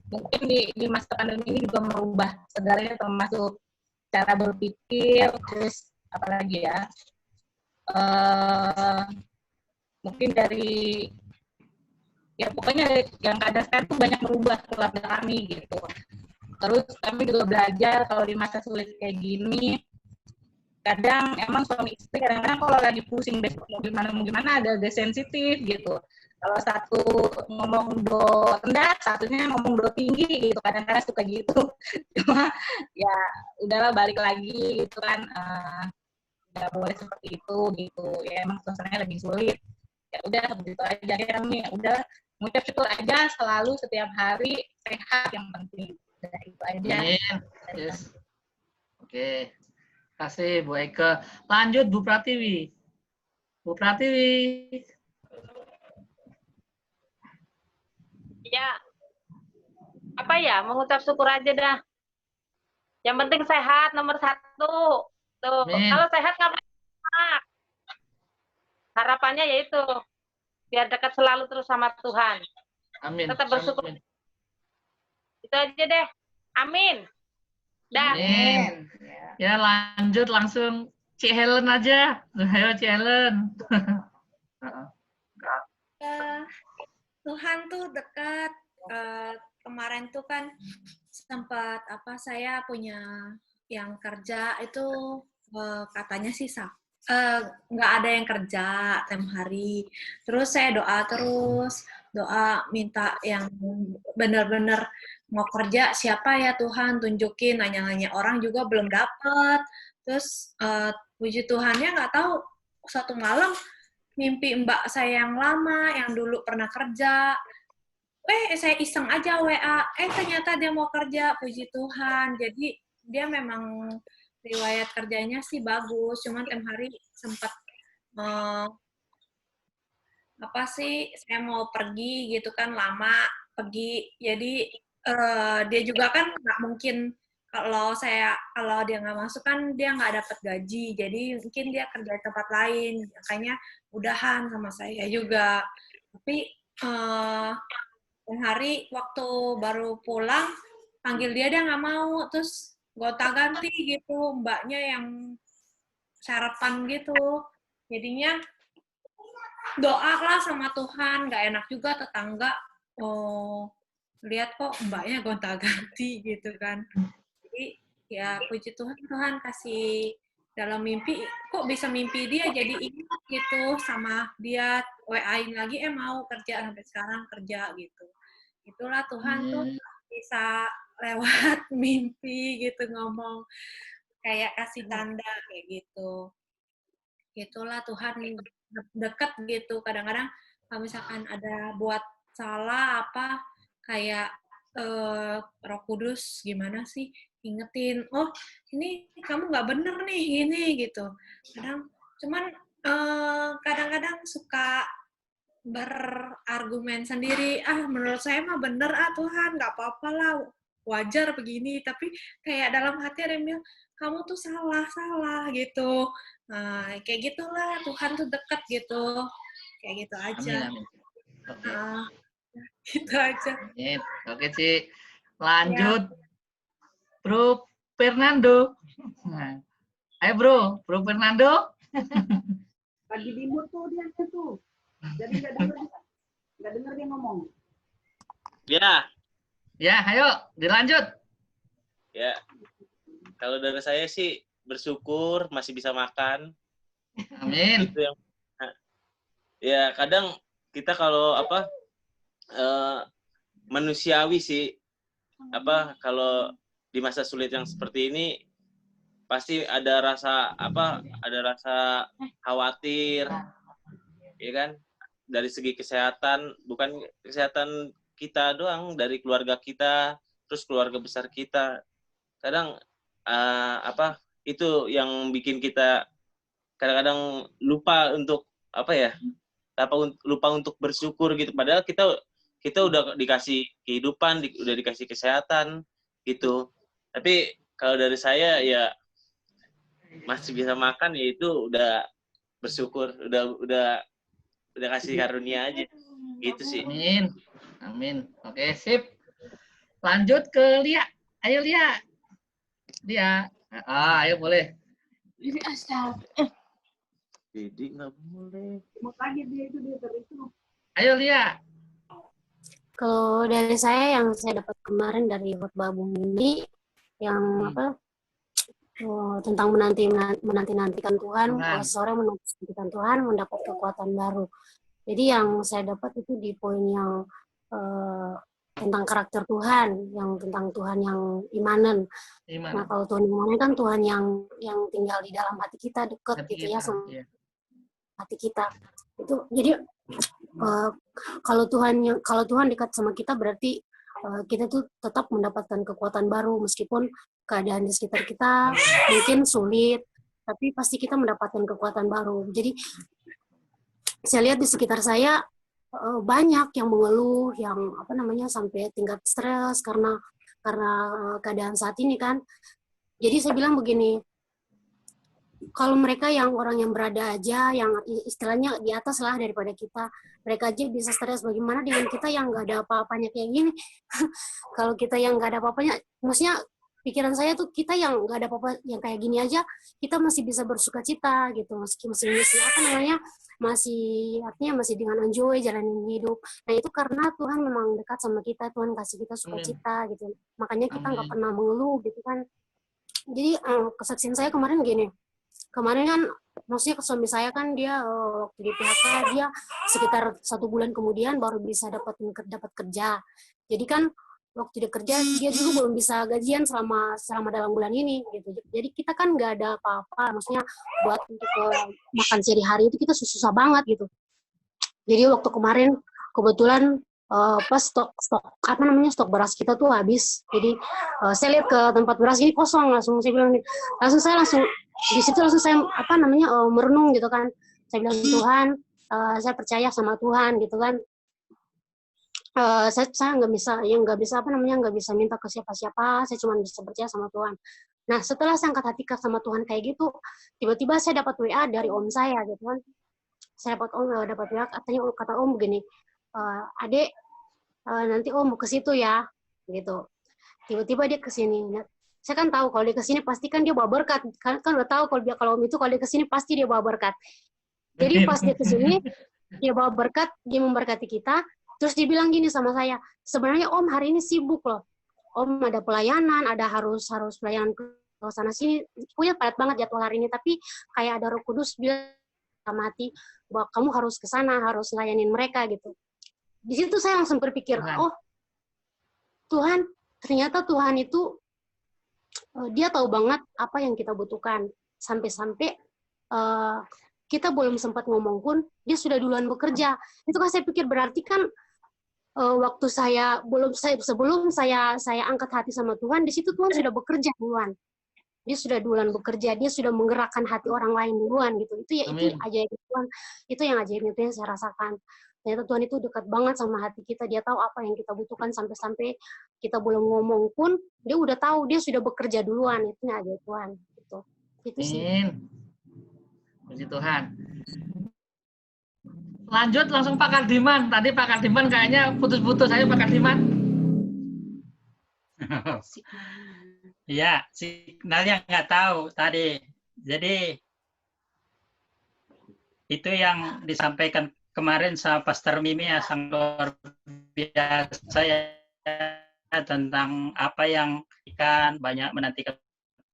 mungkin di masa pandemi ini juga merubah segalanya, termasuk cara berpikir, terus apalagi ya. Mungkin dari ya pokoknya yang keadaan sekarang tuh banyak merubah keluarga kami gitu. Terus kami juga belajar kalau di masa sulit kayak gini, kadang emang suami istri kadang-kadang kalau lagi pusing besok mau gimana agak sensitif gitu. Kalau satu ngomong do rendah, satunya ngomong do tinggi gitu, kadang-kadang suka gitu. Cuma ya udahlah balik lagi gitu kan, nggak boleh seperti itu gitu. Ya emang suasananya lebih sulit. Ya udah begitu aja kami, udah mengucap syukur aja selalu setiap hari sehat yang penting. Udah itu aja. Yes. Oke. Kasih Bu Eke. Lanjut Bu Pratiwi. Bu Pratiwi. Ya, apa ya, mengucap syukur aja dah. Yang penting sehat, nomor 1. Tuh, kalau sehat nggak apa-apa. Harapannya yaitu biar dekat selalu terus sama Tuhan. Amin. Tetap bersyukur. Amin. Itu aja deh. Amin. Dah. Amin. Ya lanjut langsung Cik Helen aja. Ayo Cik Helen. Tuhan tuh dekat. Kemarin tuh kan sempat saya punya yang kerja itu katanya sih nggak ada yang kerja tiap hari. Terus saya doa minta yang benar-benar mau kerja, siapa ya Tuhan tunjukin, nanya-nanya orang juga belum dapet. Terus puji Tuhannya nggak tahu suatu malam mimpi mbak saya yang lama yang dulu pernah kerja, saya iseng aja WA, ternyata dia mau kerja, puji Tuhan. Jadi dia memang riwayat kerjanya sih bagus, cuman tiap hari sempat saya mau pergi gitu kan, lama pergi. Jadi dia juga kan nggak mungkin kalau dia nggak masuk kan dia nggak dapat gaji. Jadi mungkin dia kerja di tempat lain, makanya udahan sama saya juga. Tapi hari waktu baru pulang panggil dia nggak mau, terus gonta-ganti gitu mbaknya yang sarapan gitu. Jadinya doa lah sama Tuhan, nggak enak juga tetangga lihat kok mbaknya gonta-ganti gitu kan. Jadi ya puji Tuhan, Tuhan kasih dalam mimpi, kok bisa mimpi dia jadi ingat gitu sama dia, WA-in lagi mau kerja, sampai sekarang kerja gitu. Itulah Tuhan tuh bisa lewat mimpi gitu ngomong, kayak kasih tanda kayak gitu. Itulah Tuhan deket gitu. Kadang-kadang kalau misalkan ada buat salah apa kayak Roh Kudus gimana sih ingetin, oh ini kamu nggak bener nih ini gitu. Cuman kadang-kadang suka berargumen sendiri, menurut saya mah bener Tuhan, nggak apa-apa lah, wajar begini. Tapi kayak dalam hati ada yang bilang kamu tuh salah gitu. Nah, kayak gitulah Tuhan tuh deket gitu, kayak gitu aja. Amin. Oke. Gitu aja. Oke Ci, lanjut Bro Fernando. Ayo Bro Fernando. Lagi di mood tuh dia tuh. Jadi nggak dengar dia ngomong. Ya. Ya, ayo dilanjut. Ya. Kalau dari saya sih bersyukur masih bisa makan. Amin. Itu yang ya kadang kita kalau manusiawi sih kalau di masa sulit yang seperti ini pasti ada rasa ada rasa khawatir, ya kan? Dari segi kesehatan, bukan kesehatan kita doang, dari keluarga kita, terus keluarga besar kita. Kadang itu yang bikin kita kadang-kadang lupa untuk lupa untuk bersyukur gitu. Padahal kita udah dikasih kehidupan, udah dikasih kesehatan gitu. Tapi kalau dari saya ya masih bisa makan, ya itu udah bersyukur, udah kasih karunia aja gitu sih. Amin. Amin. Oke, sip. Lanjut ke Lia. Ayo Lia. Lia. Ayo boleh. Ini asal. Jadi nggak boleh. Ayo Lia. Kalau dari saya yang saya dapat kemarin dari khotbah Bu Mini yang tentang menanti-nantikan Tuhan, seorang menanti-nantikan Tuhan mendapat kekuatan baru. Jadi yang saya dapat itu di poin yang tentang karakter Tuhan, yang tentang Tuhan yang imanen. Nah, kalau Tuhan imanen kan Tuhan yang tinggal di dalam hati kita, dekat gitu ya sama hati kita. Itu jadi kalau Tuhan dekat sama kita berarti kita tuh tetap mendapatkan kekuatan baru meskipun keadaan di sekitar kita mungkin sulit, tapi pasti kita mendapatkan kekuatan baru. Jadi saya lihat di sekitar saya banyak yang mengeluh, yang sampai tingkat stres karena keadaan saat ini kan. Jadi saya bilang begini, kalau mereka yang orang yang berada aja, yang istilahnya di atas lah daripada kita, mereka aja bisa stres, bagaimana dengan kita yang nggak ada apa-apanya kayak gini? Kalau kita yang nggak ada apa-apanya, maksudnya pikiran saya tuh kita yang nggak ada apa-apa yang kayak gini aja, kita masih bisa bersuka cita gitu, masih masih dengan enjoy jalanin hidup. Nah itu karena Tuhan memang dekat sama kita, Tuhan kasih kita sukacita gitu. Makanya kita nggak pernah mengeluh gitu kan. Jadi kesaksian saya kemarin gini. Kemarin kan, maksudnya suami saya kan dia waktu di PHK dia sekitar 1 bulan kemudian baru bisa dapat kerja. Jadi kan waktu dia kerja dia juga belum bisa gajian selama dalam bulan ini gitu. Jadi kita kan nggak ada apa-apa, maksudnya buat untuk makan sehari-hari itu kita susah banget gitu. Jadi waktu kemarin kebetulan pas stok beras kita tuh habis. Jadi saya lihat ke tempat beras ini kosong, langsung saya bilang di situ saya merenung gitu kan. Saya bilang Tuhan, saya percaya sama Tuhan gitu kan. Saya nggak bisa minta ke siapa-siapa, saya cuma bisa percaya sama Tuhan. Nah setelah saya angkat hati sama Tuhan kayak gitu, tiba-tiba saya dapat WA dari om saya gitu kan. Saya dapat WA, kata om begini, adek nanti om mau ke situ ya gitu. Tiba-tiba dia ke sini. Nah, saya kan tahu kalau dia ke sini pasti kan dia bawa berkat, kan udah tahu kalau om itu kalau dia ke sini pasti dia bawa berkat. Jadi pas dia ke sini dia bawa berkat, dia memberkati kita. Terus dia bilang gini sama saya, sebenarnya om hari ini sibuk loh, om ada pelayanan, ada harus pelayanan ke sana sini, punya padat banget jadwal hari ini, tapi kayak ada Roh Kudus bilang sama hati bahwa kamu harus ke sana, harus layanin mereka gitu. Di situ saya langsung berpikir, oh Tuhan, ternyata Tuhan itu dia tahu banget apa yang kita butuhkan, sampai-sampai kita belum sempat ngomong pun dia sudah duluan bekerja. Itu kan saya pikir berarti kan waktu sebelum saya angkat hati sama Tuhan, di situ Tuhan sudah bekerja duluan. Dia sudah duluan bekerja, dia sudah menggerakkan hati orang lain duluan gitu. Itu ajaib Tuhan. Itu yang ajaibnya itu yang saya rasakan. Ternyata Tuhan itu dekat banget sama hati kita. Dia tahu apa yang kita butuhkan sampai kita belum ngomong pun dia udah tahu, dia sudah bekerja duluan. Itu ajaib Tuhan gitu. Itu sih. Puji Tuhan. Lanjut langsung Pak Kardiman. Tadi Pak Kardiman kayaknya putus-putus. Ayo Pak Kardiman. Ya, signalnya nggak tahu tadi. Jadi itu yang disampaikan kemarin sama Pastor Mimi ya, sangat luar biasa ya, tentang apa yang ikan banyak menantikan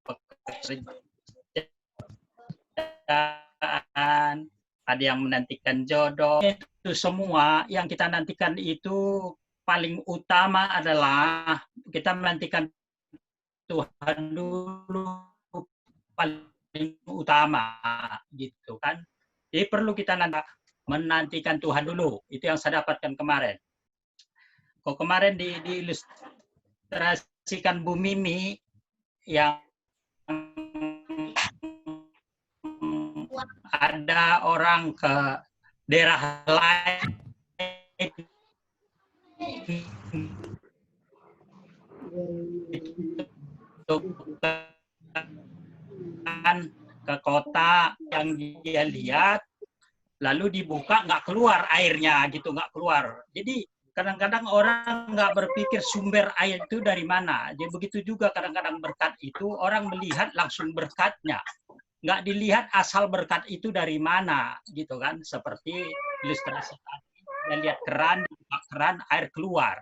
pekerjaan, ada yang menantikan jodoh. Itu semua yang kita nantikan itu paling utama adalah kita menantikan Tuhan dulu. paling utama gitu kan. Jadi perlu kita menantikan Tuhan dulu. Itu yang saya dapatkan kemarin. Kok kemarin diilustrasikan Bu Mimi yang ada orang ke daerah lain ke kota yang dia lihat, lalu dibuka nggak keluar airnya gitu, nggak keluar. Jadi kadang-kadang orang nggak berpikir sumber air itu dari mana. Jadi begitu juga kadang-kadang berkat itu orang melihat langsung berkatnya, nggak dilihat asal berkat itu dari mana gitu kan. Seperti ilustrasi tadi, dia lihat keran, dibuka keran, air keluar.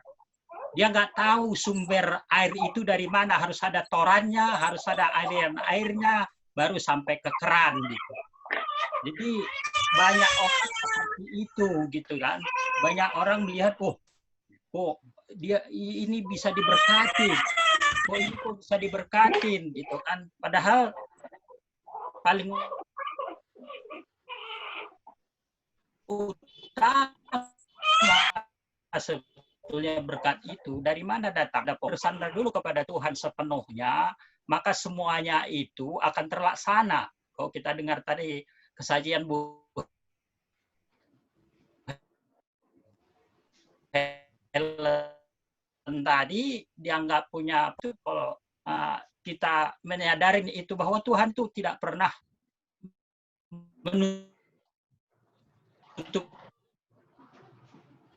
Dia nggak tahu sumber air itu dari mana, harus ada torannya, harus ada aliran airnya, baru sampai ke keran gitu. Jadi banyak orang seperti itu gitu kan. Banyak orang melihat, oh dia ini bisa diberkatin, oh ini kok bisa diberkatin gitu kan. Padahal paling utama sebetulnya berkat itu dari mana datang? Bersandar dulu kepada Tuhan sepenuhnya, maka semuanya itu akan terlaksana. Kalau kita dengar tadi kesajian Bu Helen tadi, dia nggak punya itu. Kalau kita menyadarin itu bahwa Tuhan tuh tidak pernah menutup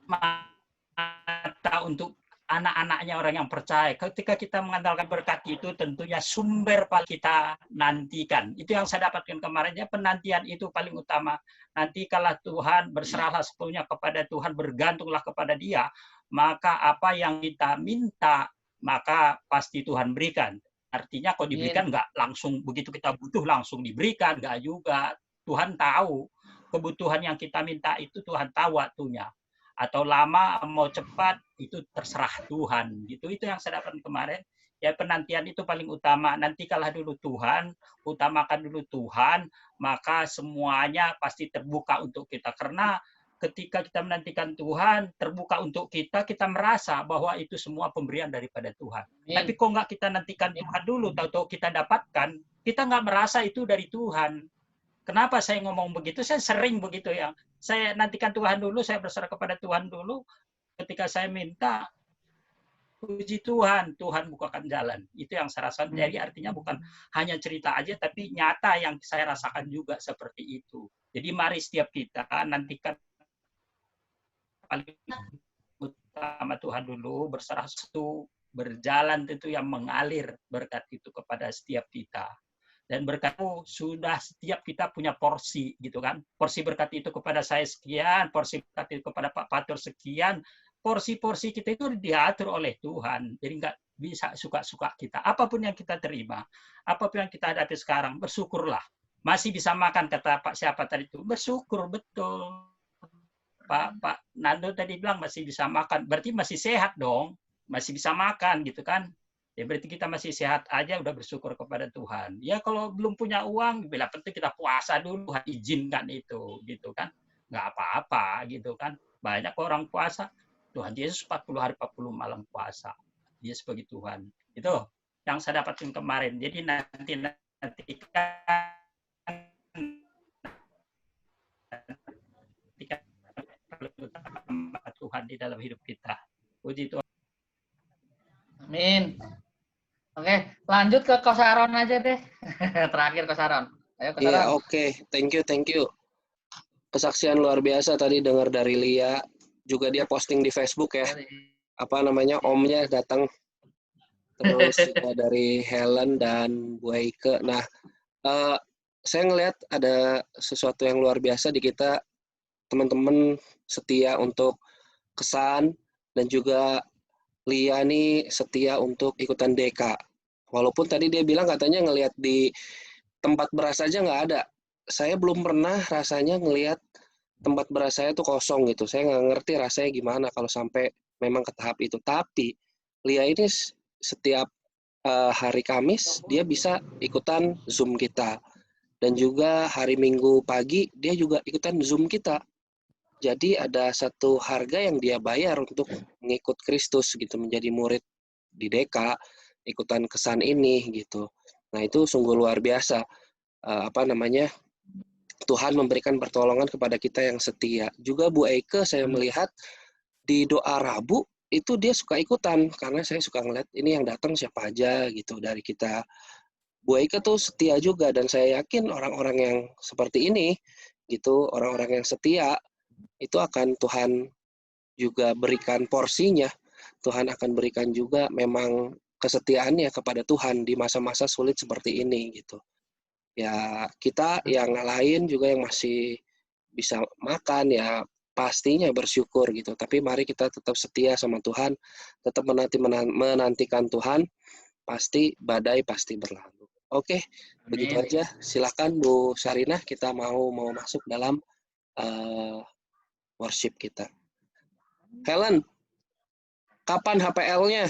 mata untuk anak-anaknya orang yang percaya. Ketika kita mengandalkan berkat itu, tentunya sumber paling kita nantikan. Itu yang saya dapatkan kemarin, ya, penantian itu paling utama. Nanti kalau Tuhan, berserahlah sepenuhnya kepada Tuhan, bergantunglah kepada Dia, maka apa yang kita minta, maka pasti Tuhan berikan. Artinya kalau diberikan nggak langsung begitu kita butuh langsung diberikan, nggak juga. Tuhan tahu kebutuhan yang kita minta itu, Tuhan tahu waktunya. Atau lama mau cepat itu terserah Tuhan gitu. Itu yang saya dapat kemarin. Ya, penantian itu paling utama. Nantikanlah dulu Tuhan, utamakan dulu Tuhan, maka semuanya pasti terbuka untuk kita. Karena ketika kita menantikan Tuhan terbuka untuk kita, kita merasa bahwa itu semua pemberian daripada Tuhan. Tapi kok nggak kita nantikan Tuhan dulu, tahu-tahu kita dapatkan, kita nggak merasa itu dari Tuhan. Kenapa saya ngomong begitu? Saya sering begitu ya. Saya nantikan Tuhan dulu, saya berserah kepada Tuhan dulu. Ketika saya minta, puji Tuhan, Tuhan bukakan jalan. Itu yang saya rasakan. Jadi artinya bukan hanya cerita aja, tapi nyata yang saya rasakan juga seperti itu. Jadi mari setiap kita nantikan paling utama Tuhan dulu, berserah satu, berjalan tentu yang mengalir berkat itu kepada setiap kita. Dan berkat itu sudah setiap kita punya porsi gitu kan. Porsi berkat itu kepada saya sekian, porsi berkat itu kepada Pak Patur sekian. Porsi-porsi kita itu diatur oleh Tuhan. Jadi nggak bisa suka-suka kita. Apapun yang kita terima, apapun yang kita hadapi sekarang, bersyukurlah. Masih bisa makan, kata Pak siapa tadi itu. Bersyukur, betul. Pak Nando tadi bilang masih bisa makan. Berarti masih sehat dong. Masih bisa makan gitu kan. Ya berarti kita masih sehat aja, udah bersyukur kepada Tuhan. Ya kalau belum punya uang, bila penting kita puasa dulu, izinkan itu, gitu kan. Nggak apa-apa, gitu kan. Banyak orang puasa, Tuhan Yesus 40 hari 40 malam puasa. Dia sebagai Tuhan. Itu yang saya dapatkan kemarin. Jadi nanti Tuhan di dalam hidup kita. Puji Tuhan. Amin. Oke, lanjut ke Kosaron aja deh. Terakhir Kosaron. Ayo Kosaron. Iya, oke. Thank you. Kesaksian luar biasa tadi dengar dari Lia. Juga dia posting di Facebook ya. Apa namanya, omnya datang. Terus juga dari Helen dan Bu Heike. Nah, saya ngelihat ada sesuatu yang luar biasa di kita. Teman-teman setia untuk kesan. Dan juga Lia nih setia untuk ikutan DK. Walaupun tadi dia bilang katanya ngelihat di tempat beras aja nggak ada. Saya belum pernah rasanya ngelihat tempat beras saya tuh kosong gitu. Saya nggak ngerti rasanya gimana kalau sampai memang ke tahap itu. Tapi Lia ini setiap hari Kamis dia bisa ikutan Zoom kita. Dan juga hari Minggu pagi dia juga ikutan Zoom kita. Jadi ada satu harga yang dia bayar untuk mengikut Kristus gitu, menjadi murid di DK, ikutan kesan ini gitu. Nah, itu sungguh luar biasa. Tuhan memberikan pertolongan kepada kita yang setia. Juga Bu Eike saya melihat di doa Rabu itu dia suka ikutan, karena saya suka ngeliat ini yang datang siapa aja gitu dari kita. Bu Eike tuh setia juga, dan saya yakin orang-orang yang seperti ini gitu, orang-orang yang setia itu akan Tuhan juga berikan porsinya. Tuhan akan berikan juga memang kesetiaannya kepada Tuhan di masa-masa sulit seperti ini gitu. Ya, kita yang lain juga yang masih bisa makan ya pastinya bersyukur gitu. Tapi mari kita tetap setia sama Tuhan, tetap menantikan Tuhan, pasti badai pasti berlalu. Oke, begitu aja. Silakan Bu Sarina, kita mau masuk dalam worship kita. Helen, kapan HPL-nya?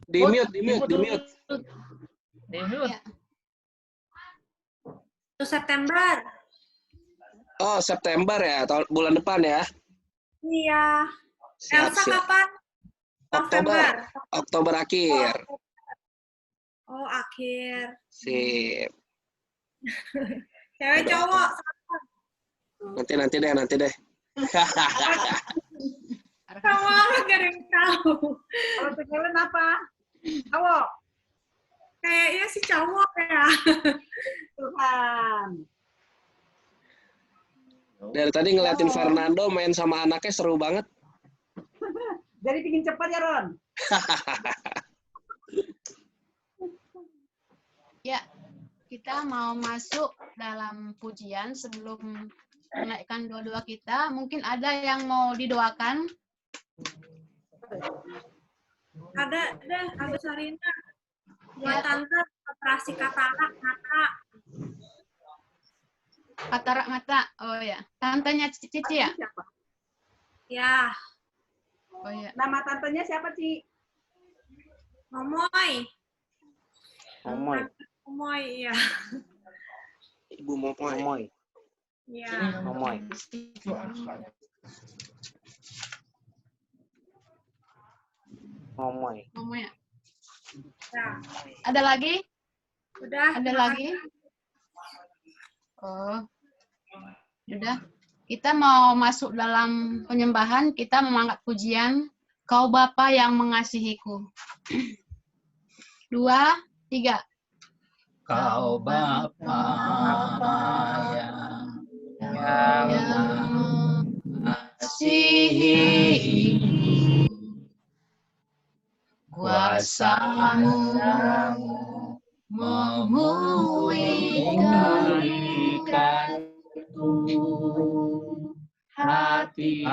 Di mute. Itu September. Oh, September ya, bulan depan ya? Iya. Siap. Kapan? Oktober akhir. Oh, akhir. Sip. Cewek cowok. Nanti deh. Kamu gak ada yang tahu. Kalau cewek apa? Cowok. Kayaknya sih cowok ya. Tuhan. Dari tadi ngeliatin Fernando main sama anaknya seru banget. Jadi pingin cepat ya, Ron? Ya, kita mau masuk dalam pujian sebelum menaikkan doa-doa kita. Mungkin ada yang mau didoakan? Ada Sarina. Buat tante operasi katarak mata. Katarak mata. Oh ya, tantenya Cici ya? Ya. Oh ya. Nama tantenya siapa, Ci? Momoy. Momoy, ya. Ibu Momoy. Ya. Momoy. Momoy ya. Ya. Ada lagi? Udah. Ada lagi? Oh. Udah. Kita mau masuk dalam penyembahan, kita mengangkat pujian, Kau Bapa yang mengasihiku. 2, 3. Kau Bapa yang mengasihiku, kuasa-Mu memulihkanku, hati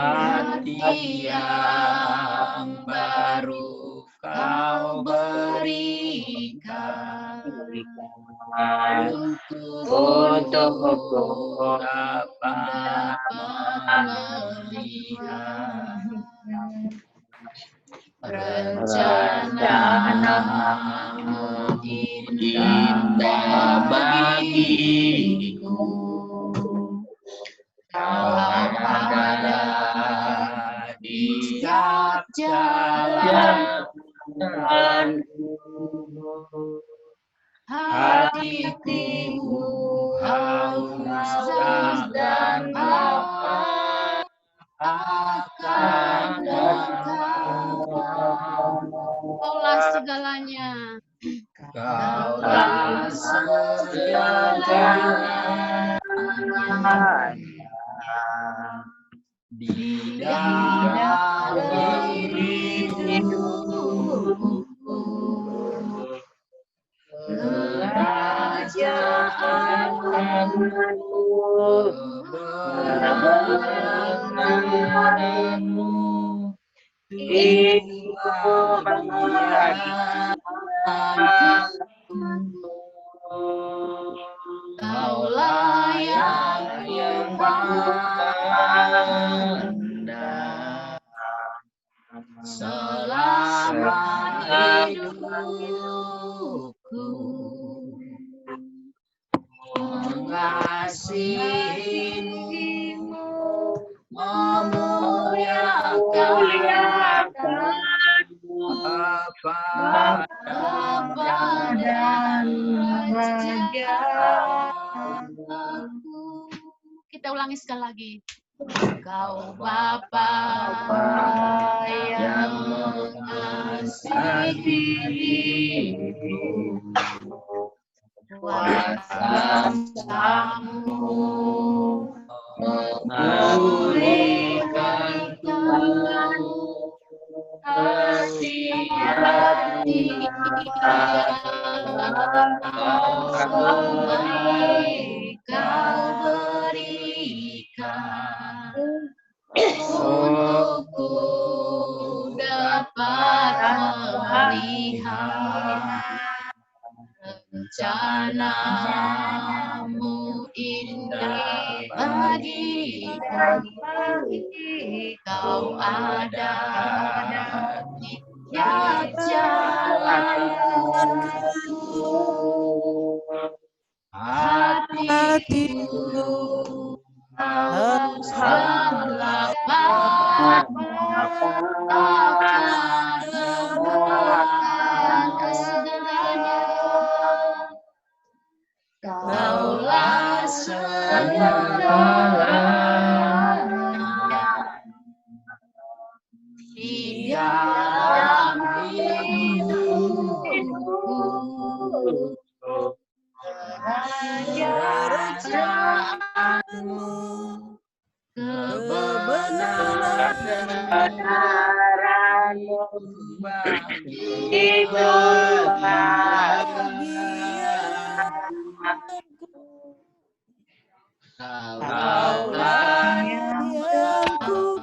yang baru Kau berikan untuk dapat melihat rencana-Mu indah bagiku. Kau ada di setiap jalan, hatiku haus dan lapar akan Engkau. Kaulah segalanya. Kaulah segalanya di dalam hidupku. Kerajaan-Mu, kebenaran-Mu itu bagianku. Kaulah yang pandai mengasihimu, memuliakanmu, Bapa dan Raja. Kita ulangi sekali lagi. Kau Bapa yang mengasihiku, kuasa-Mu memulihkanku, hati-hati Kau berikan untukku dapat melihat rencana-Mu indah bagi kami. Kau ada di tiap jalanku, hatiku haruslah akan rembukan kesedarannya. Kaulah segalanya di dalam hidupku. Kerajaan-Mu, kebenaran-Mu bagi Kaulah yang ku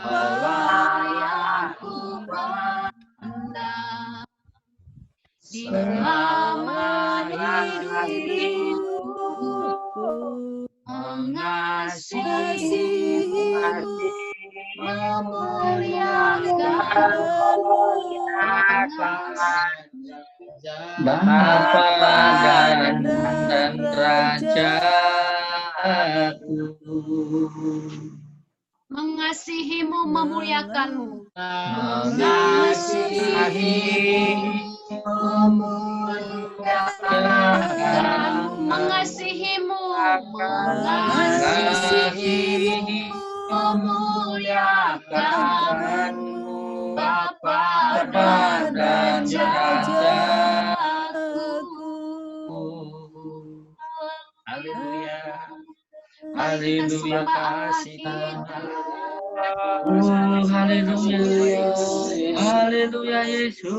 pandang selama hidupku, mengasihi, memuliakan Bapa dan Raja-Ku. Mengasihi-Mu, memuliakan-Mu. Mengasihi-Mu, memuliakan Bapa dan Raja-Ku. Haleluya. Haleluya, kasih Tuhan. Haleluya. Haleluya, Yesus.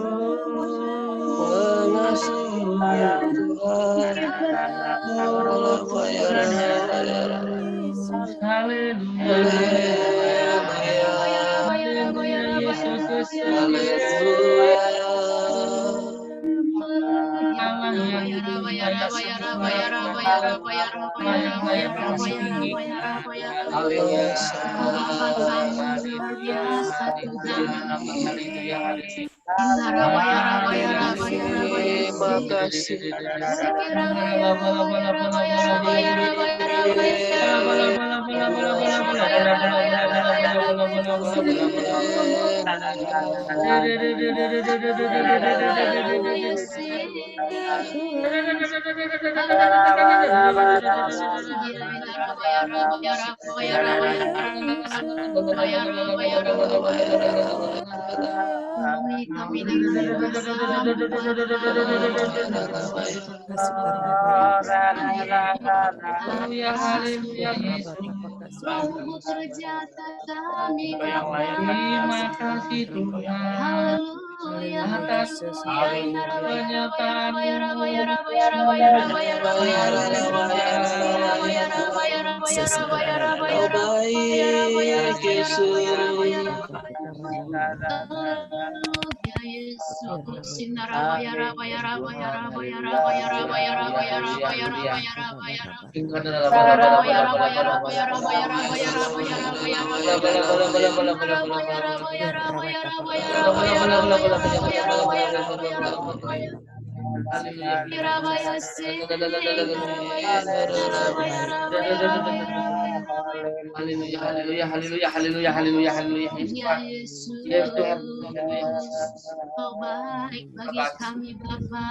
Terima kasih Tuhan atas penyertaan Yesus, Sinara Bayara Bayara Bayara Bayara Bayara Bayara Bayara Bayara Bayara Bayara Haleluya, haleluya, haleluya, haleluya, haleluya, haleluya. Ya Yesus, Yes, Tuhan. Haleluya. Kau baik bagi kami Bapa.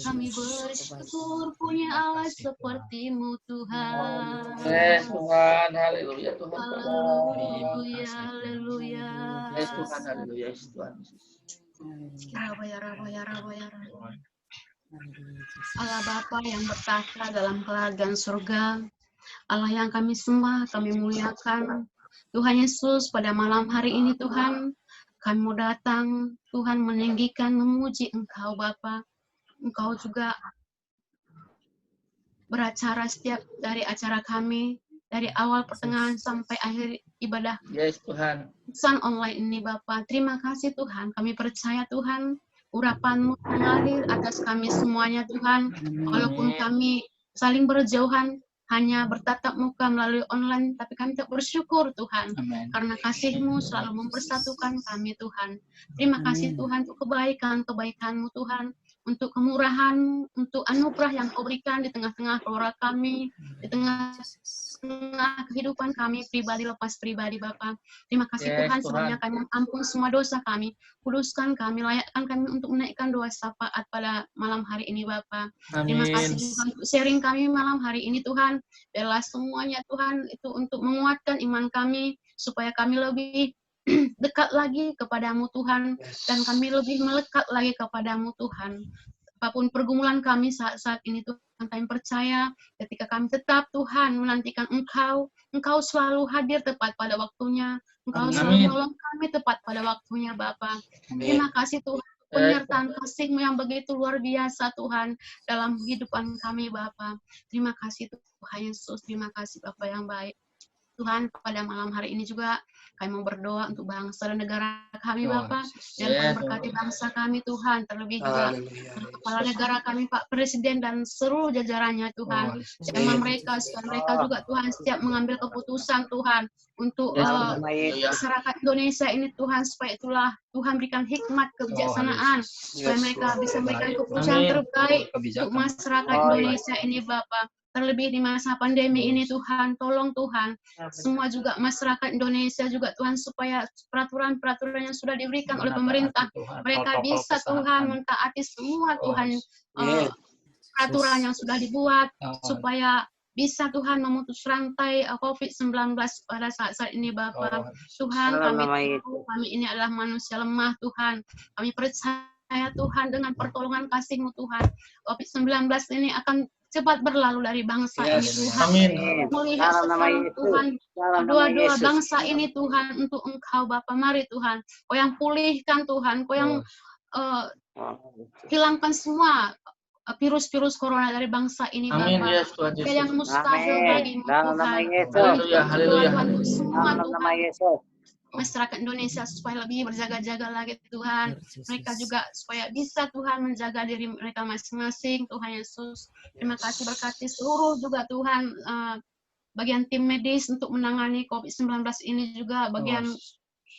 Kami bersyukur punya Allah seperti-Mu Tuhan. Yes, Tuhan. Haleluya, Tuhan. Haleluya, haleluya. Yes, Tuhan. Haleluya, yes, Tuhan. Allah Bapa yang bertahta dalam kerajaan surga, Allah yang kami sembah, kami muliakan. Tuhan Yesus, pada malam hari ini Tuhan, kami mau datang, Tuhan meninggikan, memuji Engkau Bapa. Engkau juga beracara setiap dari acara kami, dari awal pertengahan sampai akhir ibadah. Yes, Tuhan. Pesan online ini Bapa. Terima kasih Tuhan, kami percaya Tuhan, urapan-Mu mengalir atas kami semuanya Tuhan, walaupun kami saling berjauhan, hanya bertatap muka melalui online, tapi kami tetap bersyukur Tuhan, karena kasih-Mu selalu mempersatukan kami Tuhan. Terima kasih Tuhan untuk kebaikan-kebaikan-Mu Tuhan, untuk kemurahan, untuk anugerah yang Kau berikan di tengah-tengah keluarga kami, di tengah kehidupan kami pribadi lepas pribadi Bapa. Terima kasih Yes, Tuhan, Tuhan. sebelumnya kami ampun semua dosa kami, kuduskan kami, layakkan kami untuk menaikkan doa syafaat pada malam hari ini Bapa. Terima kasih juga untuk sharing kami malam hari ini Tuhan. Biarlah semuanya Tuhan itu untuk menguatkan iman kami, supaya kami lebih dekat lagi kepadamu Tuhan, dan kami lebih melekat lagi kepadamu Tuhan. Apapun pergumulan kami saat-saat ini Tuhan, kami percaya ketika kami tetap Tuhan menantikan Engkau, Engkau selalu hadir tepat pada waktunya, Engkau selalu menolong kami tepat pada waktunya Bapa. Terima kasih Tuhan, penyertaan kasih-Mu yang begitu luar biasa Tuhan dalam kehidupan kami Bapa. Terima kasih Tuhan Yesus, terima kasih Bapa yang baik. Tuhan, pada malam hari ini juga kami mau berdoa untuk bangsa dan negara kami, Bapa. Dan Tuhan berkati bangsa kami, Tuhan. Terlebih juga kepala negara kami, Pak Presiden dan seluruh jajarannya, Tuhan. Jamah mereka, supaya mereka juga, Tuhan, setiap mengambil keputusan, Tuhan, untuk masyarakat Indonesia ini, Tuhan, supaya itulah Tuhan berikan hikmat kebijaksanaan, supaya mereka bisa memberikan keputusan terbaik untuk masyarakat Indonesia ini, Bapa. Terlebih di masa pandemi ini Tuhan, tolong Tuhan, semua juga masyarakat Indonesia juga Tuhan, supaya peraturan-peraturan yang sudah diberikan oleh pemerintah, mereka bisa Tuhan mentaati semua Tuhan peraturan yang sudah dibuat, supaya bisa Tuhan memutus rantai COVID-19 pada saat-saat ini Bapak. Tuhan, kami ini adalah manusia lemah Tuhan, kami percaya Tuhan dengan pertolongan kasih-Mu Tuhan, COVID-19 ini akan cepat berlalu dari bangsa ini Tuhan. Amin. Melihat sekarang Tuhan, doa-doa bangsa ini Tuhan untuk Engkau Bapa. Mari Tuhan, Kau yang pulihkan Tuhan, Kau yang hilangkan semua virus-virus corona dari bangsa ini Bapa. Amin. Yes, Tuhan Yesus. Yang mustahil bagimu Tuhan. Haleluya, haleluya. Tuhan untuk semua Tuhan. Masyarakat Indonesia supaya lebih berjaga-jaga lagi Tuhan. Mereka juga supaya bisa Tuhan menjaga diri mereka masing-masing Tuhan Yesus. Terima kasih, berkati seluruh juga Tuhan bagian tim medis untuk menangani COVID-19 ini juga, bagian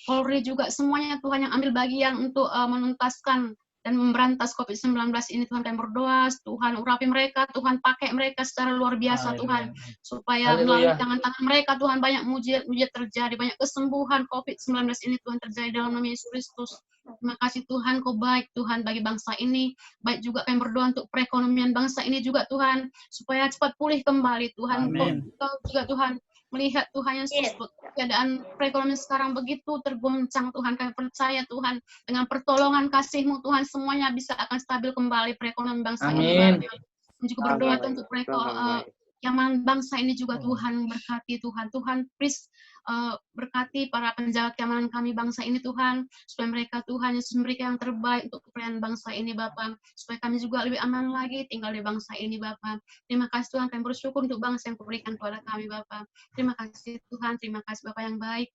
Polri juga, semuanya Tuhan yang ambil bagian untuk menuntaskan dan memberantas COVID-19 ini Tuhan. Kami berdoa, Tuhan urapi mereka, Tuhan pakai mereka secara luar biasa Tuhan, supaya melalui tangan-tangan mereka Tuhan banyak mujizat terjadi, banyak kesembuhan COVID-19 ini Tuhan terjadi dalam nama Yesus Kristus. Terima kasih Tuhan, Kau baik Tuhan bagi bangsa ini, baik juga kami berdoa untuk perekonomian bangsa ini juga Tuhan, supaya cepat pulih kembali Tuhan. Kau juga Tuhan melihat Tuhan Yesus, keadaan perekonomian sekarang begitu tergoncang Tuhan, kami percaya Tuhan dengan pertolongan kasih-Mu Tuhan semuanya bisa akan stabil kembali perekonomian bangsa ini. Dan juga berdoa untuk keamanan bangsa ini juga Tuhan, berkati Tuhan. Tuhan please berkati para penjaga keamanan kami bangsa ini Tuhan, supaya mereka Tuhan Yesus memberikan yang terbaik untuk kepentingan bangsa ini Bapa, supaya kami juga lebih aman lagi tinggal di bangsa ini Bapa. Terima kasih Tuhan, kami bersyukur untuk bangsa yang Kau berikan kepada kami Bapa. Terima kasih Tuhan, terima kasih Bapa yang baik.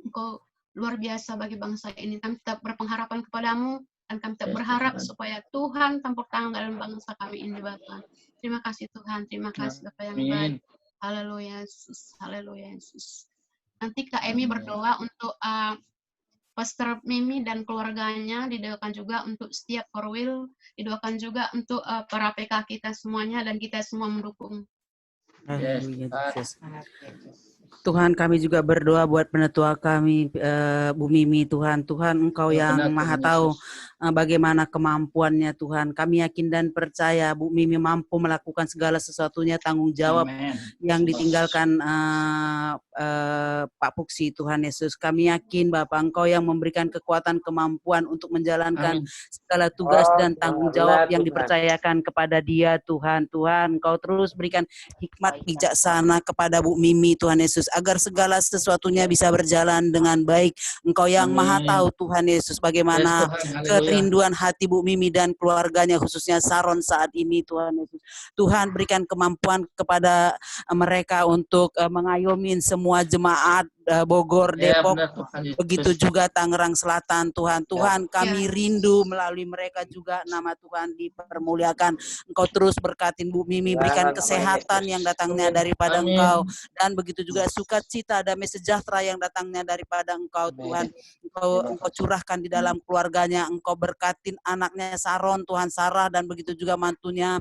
Engkau luar biasa bagi bangsa ini. Kami tetap berpengharapan kepadamu, dan kami tetap berharap supaya Tuhan campur tangan dalam bangsa kami ini, Bapa. Terima kasih Tuhan, terima kasih Bapa yang baik. Haleluya Yesus, haleluya Yesus. Nanti Kak Emi berdoa untuk Pastor Mimi dan keluarganya, didoakan juga untuk setiap Korwil, didoakan juga untuk para PK kita semuanya, dan kita semua mendukung. Haleluya Yesus. Tuhan, kami juga berdoa buat penetua kami, Bu Mimi, Tuhan. Tuhan, Engkau yang Maha tahu bagaimana kemampuannya, Tuhan. Kami yakin dan percaya Bu Mimi mampu melakukan segala sesuatunya, tanggung jawab yang ditinggalkan Pak Puksi, Tuhan Yesus. Kami yakin Bapak, Engkau yang memberikan kekuatan, kemampuan untuk menjalankan segala tugas dan tanggung jawab yang dipercayakan kepada dia, Tuhan. Tuhan, Engkau terus berikan hikmat bijaksana kepada Bu Mimi, Tuhan Yesus, agar segala sesuatunya bisa berjalan dengan baik. Engkau yang Maha tahu, Tuhan Yesus, bagaimana kerinduan hati Bu Mimi dan keluarganya, khususnya Saron saat ini, Tuhan Yesus. Tuhan, berikan kemampuan kepada mereka untuk mengayomi semua jemaat Bogor, Depok, begitu juga Tangerang Selatan, Tuhan. Tuhan, kami rindu melalui mereka juga nama Tuhan dipermuliakan. Engkau terus berkatin Bu Mimi, berikan kesehatan yang datangnya daripada Engkau, dan begitu juga sukacita, damai sejahtera yang datangnya daripada Engkau, Tuhan. Engkau curahkan di dalam keluarganya, Engkau berkatin anaknya Saron, Tuhan, Sarah, dan begitu juga mantunya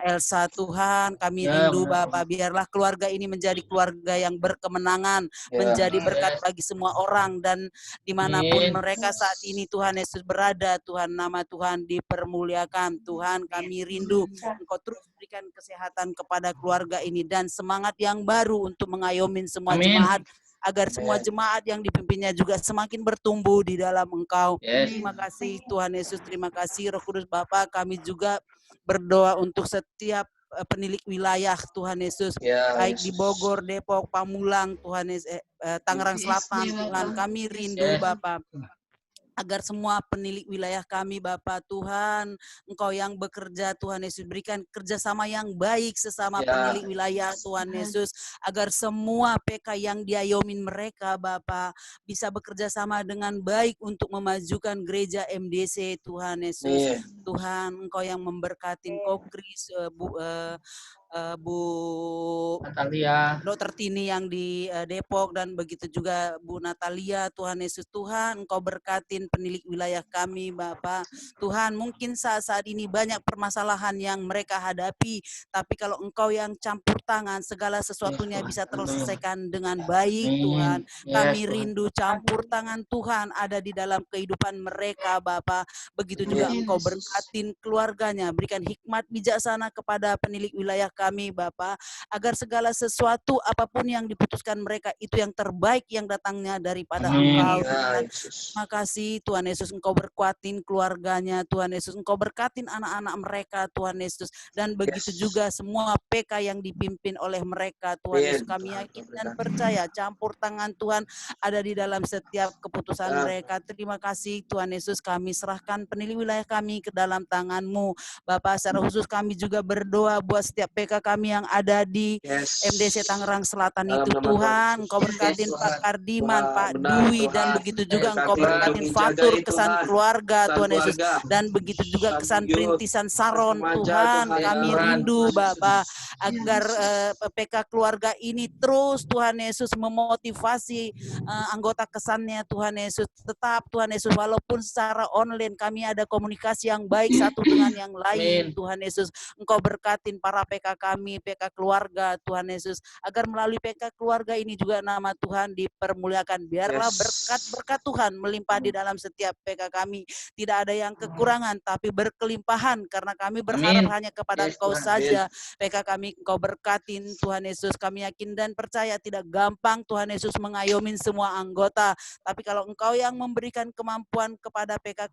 Elsa, Tuhan. Kami rindu Bapak, biarlah keluarga ini menjadi keluarga yang berkemenangan, menjadi berkat bagi semua orang, dan dimanapun mereka saat ini, Tuhan Yesus, berada, Tuhan, nama Tuhan dipermuliakan. Tuhan, kami rindu Engkau terus berikan kesehatan kepada keluarga ini, dan semangat yang baru untuk mengayomi semua jemaat, agar semua jemaat yang dipimpinnya juga semakin bertumbuh di dalam Engkau. Terima kasih Tuhan Yesus, terima kasih Roh Kudus Bapa. Kami juga berdoa untuk setiap penilik wilayah, Tuhan Yesus, baik di Bogor, Depok, Pamulang, Tuhan Yesus, Tangerang Selatan, Tuhan. Kami rindu Bapa, agar semua penilik wilayah kami, Bapa Tuhan, Engkau yang bekerja, Tuhan Yesus, berikan kerjasama yang baik sesama penilik wilayah, Tuhan Yesus, agar semua PK yang diayomin mereka, Bapa, bisa bekerja sama dengan baik untuk memajukan gereja MDC, Tuhan Yesus. Tuhan, Engkau yang memberkatin Kokris, Bu Natalia, Dr. Tini yang di Depok, dan begitu juga Bu Natalia, Tuhan Yesus. Tuhan, Engkau berkatin penilik wilayah kami, Bapak. Tuhan, mungkin saat-saat ini banyak permasalahan yang mereka hadapi, tapi kalau Engkau yang campur tangan, segala sesuatunya bisa terselesaikan dengan baik, Tuhan. Kami rindu campur tangan Tuhan ada di dalam kehidupan mereka, Bapak. Begitu juga Engkau berkatin keluarganya, berikan hikmat bijaksana kepada penilik wilayah kami, Bapak, agar segala sesuatu apapun yang diputuskan mereka itu yang terbaik yang datangnya daripada Engkau, Tuhan. Terima kasih Tuhan Yesus, Engkau berkuatin keluarganya, Tuhan Yesus, Engkau berkatin anak-anak mereka, Tuhan Yesus, dan begitu juga semua PK yang dipimpin oleh mereka, Tuhan Yesus. Kami yakin dan percaya campur tangan Tuhan ada di dalam setiap keputusan mereka. Terima kasih Tuhan Yesus, kami serahkan penilik wilayah kami ke dalam tangan-Mu, Bapak. Secara khusus kami juga berdoa buat setiap PK kami yang ada di MDC Tangerang Selatan itu, Tuhan. Engkau berkatin Pak Kardiman, Pak Dwi, dan begitu juga Engkau berkatin Fatur, kesan keluarga, Tuhan Yesus, dan begitu juga kesan perintisan Saron, Tuhan. Kami rindu Bapak agar PK keluarga ini terus, Tuhan Yesus, memotivasi anggota kesannya, Tuhan Yesus, tetap, Tuhan Yesus, walaupun secara online kami ada komunikasi yang baik satu dengan yang lain, Tuhan Yesus. Engkau berkatin para PK kami, PK keluarga, Tuhan Yesus, agar melalui PK keluarga ini juga nama Tuhan dipermuliakan. Biarlah berkat-berkat Tuhan melimpah di dalam setiap PK kami. Tidak ada yang kekurangan, tapi berkelimpahan, karena kami berharap hanya kepada Engkau saja. PK kami Engkau berkatin, Tuhan Yesus. Kami yakin dan percaya tidak gampang, Tuhan Yesus, mengayomi semua anggota. Tapi kalau Engkau yang memberikan kemampuan kepada PK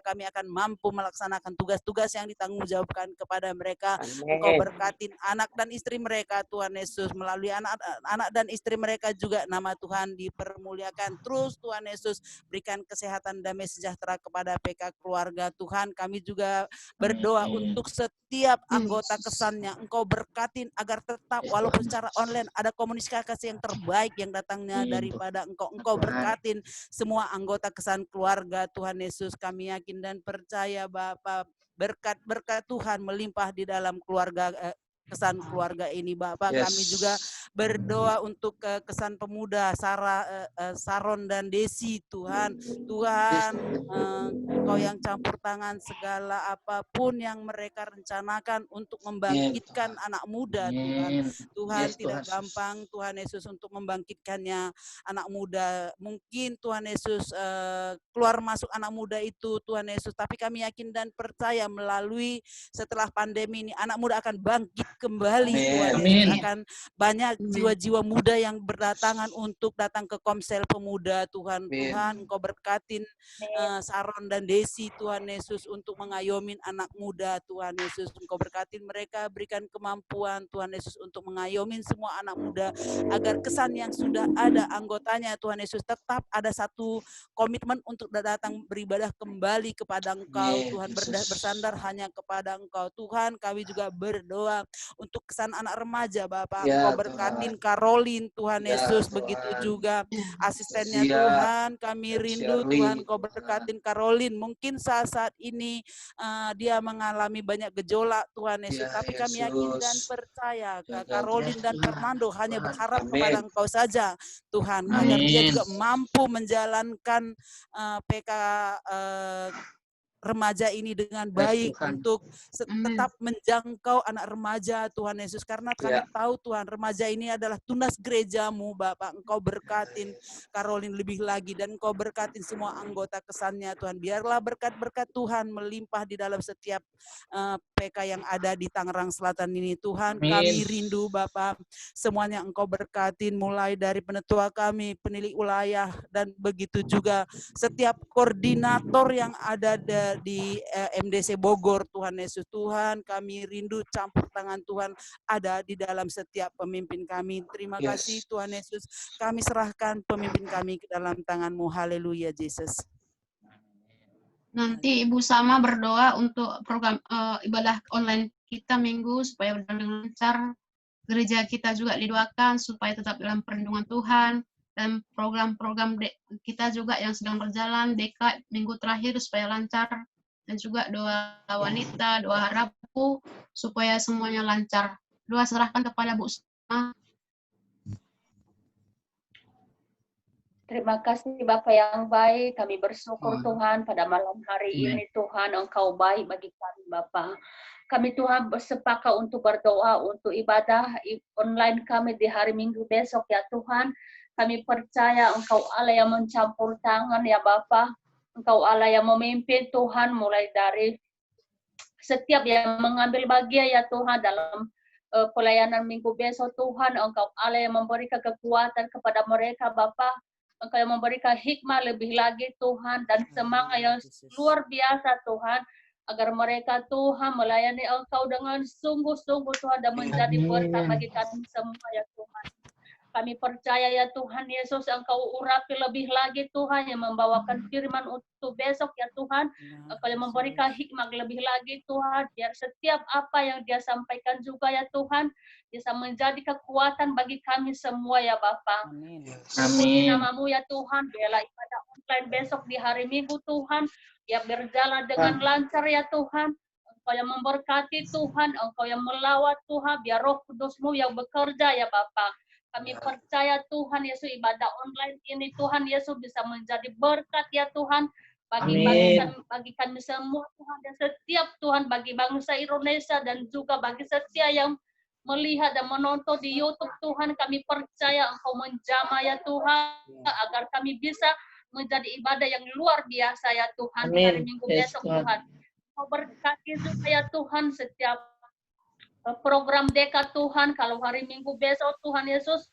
kami akan mampu melaksanakan tugas-tugas yang ditanggungjawabkan kepada mereka. Engkau berkatin anak dan istri mereka, Tuhan Yesus, melalui anak dan istri mereka juga nama Tuhan dipermuliakan. Terus Tuhan Yesus berikan kesehatan, damai sejahtera kepada PK keluarga, Tuhan. Kami juga berdoa untuk setiap anggota kesannya. Engkau berkatin agar tetap walaupun secara online ada komunikasi yang terbaik yang datangnya daripada Engkau. Engkau berkatin semua anggota Kesan Keluarga Tuhan Yesus. Kami yakin dan percaya Bapa, berkat Tuhan melimpah di dalam keluarga Kesan Keluarga ini Bapak. Kami juga berdoa untuk Kesan Pemuda Saron dan Desi Tuhan. Engkau yang campur tangan segala apapun yang mereka rencanakan untuk membangkitkan anak muda Tuhan. Tidak gampang Tuhan Yesus untuk membangkitkannya anak muda. Mungkin Tuhan Yesus keluar masuk anak muda itu Tuhan Yesus, tapi kami yakin dan percaya melalui setelah pandemi ini anak muda akan bangkit kembali Tuhan Yesus. Akan banyak jiwa-jiwa muda yang berdatangan untuk datang ke Komsel Pemuda Tuhan. Tuhan Engkau berkatin Saron dan Desi Tuhan Yesus untuk mengayomin anak muda Tuhan Yesus. Engkau berkatin mereka, berikan kemampuan Tuhan Yesus untuk mengayomin semua anak muda agar Kesan yang sudah ada anggotanya Tuhan Yesus tetap ada satu komitmen untuk datang beribadah kembali kepada Engkau Tuhan, bersandar hanya kepada Engkau Tuhan. Kami juga berdoa untuk Kesan anak remaja Bapak, Engkau berkatin Caroline Tuhan Yesus, begitu juga asistennya Tuhan. Kami rindu Tuhan Engkau berkatin Caroline. Mungkin saat ini dia mengalami banyak gejolak Tuhan Yesus, tapi kami yakin dan percaya Caroline dan Fernando hanya berharap kepada Engkau saja Tuhan, agar dia juga mampu menjalankan PK remaja ini dengan baik untuk tetap menjangkau anak remaja Tuhan Yesus, karena kami tahu Tuhan remaja ini adalah tunas gerejamu Bapak. Engkau berkatin Caroline lebih lagi dan Engkau berkatin semua anggota Kesannya Tuhan. Biarlah berkat-berkat Tuhan melimpah di dalam setiap PK yang ada di Tangerang Selatan ini Tuhan. Kami rindu Bapak, semuanya Engkau berkatin mulai dari penetua kami, penilik wilayah, dan begitu juga setiap koordinator yang ada di MDC Bogor Tuhan Yesus. Tuhan kami rindu campur tangan Tuhan ada di dalam setiap pemimpin kami. Terima kasih Tuhan Yesus, kami serahkan pemimpin kami ke dalam tangan-Mu. Haleluya Yesus. Nanti Ibu Sama berdoa untuk program ibadah online kita minggu supaya berjalan dengan lancar. Gereja kita juga didoakan supaya tetap dalam perlindungan Tuhan, dan program-program kita juga yang sedang berjalan DK minggu terakhir supaya lancar, dan juga doa wanita, doa Rabu supaya semuanya lancar. Doa serahkan kepada Bu Sama. Terima kasih Bapak yang baik, kami bersyukur Tuhan pada malam hari ini Tuhan Engkau baik bagi kami Bapak. Kami Tuhan bersepakat untuk berdoa untuk ibadah online kami di hari Minggu besok ya Tuhan. Kami percaya Engkau Allah yang mencampur tangan ya Bapa. Engkau Allah yang memimpin Tuhan, mulai dari setiap yang mengambil bagian ya Tuhan dalam pelayanan minggu besok Tuhan. Engkau Allah yang memberikan kekuatan kepada mereka Bapa. Engkau yang memberikan hikmah lebih lagi Tuhan, dan semangat yang luar biasa Tuhan, agar mereka Tuhan melayani Engkau dengan sungguh-sungguh Tuhan, dan menjadi berkat bagi kami semua ya Tuhan. Kami percaya ya Tuhan Yesus, Engkau urapi lebih lagi Tuhan, yang membawakan firman untuk besok ya Tuhan. Engkau yang memberikan hikmah lebih lagi Tuhan, biar setiap apa yang dia sampaikan juga ya Tuhan, bisa menjadi kekuatan bagi kami semua ya Bapa. Amin. Namamu ya Tuhan, biarlah ibadah online besok di hari Minggu Tuhan, ya berjalan dengan lancar ya Tuhan. Engkau yang memberkati Tuhan, Engkau yang melawat Tuhan, biar Roh Kudus-Mu yang bekerja ya Bapa. Kami percaya Tuhan Yesus, ibadah online ini Tuhan Yesus bisa menjadi berkat ya Tuhan bagi kami semua Tuhan, dan setiap Tuhan bagi bangsa Indonesia, dan juga bagi setiap yang melihat dan menonton di YouTube Tuhan. Kami percaya Engkau menjamah ya Tuhan, agar kami bisa menjadi ibadah yang luar biasa ya Tuhan di hari Minggu besok Tuhan. Engkau berkati juga ya Tuhan setiap program DK Tuhan, kalau hari Minggu besok Tuhan Yesus,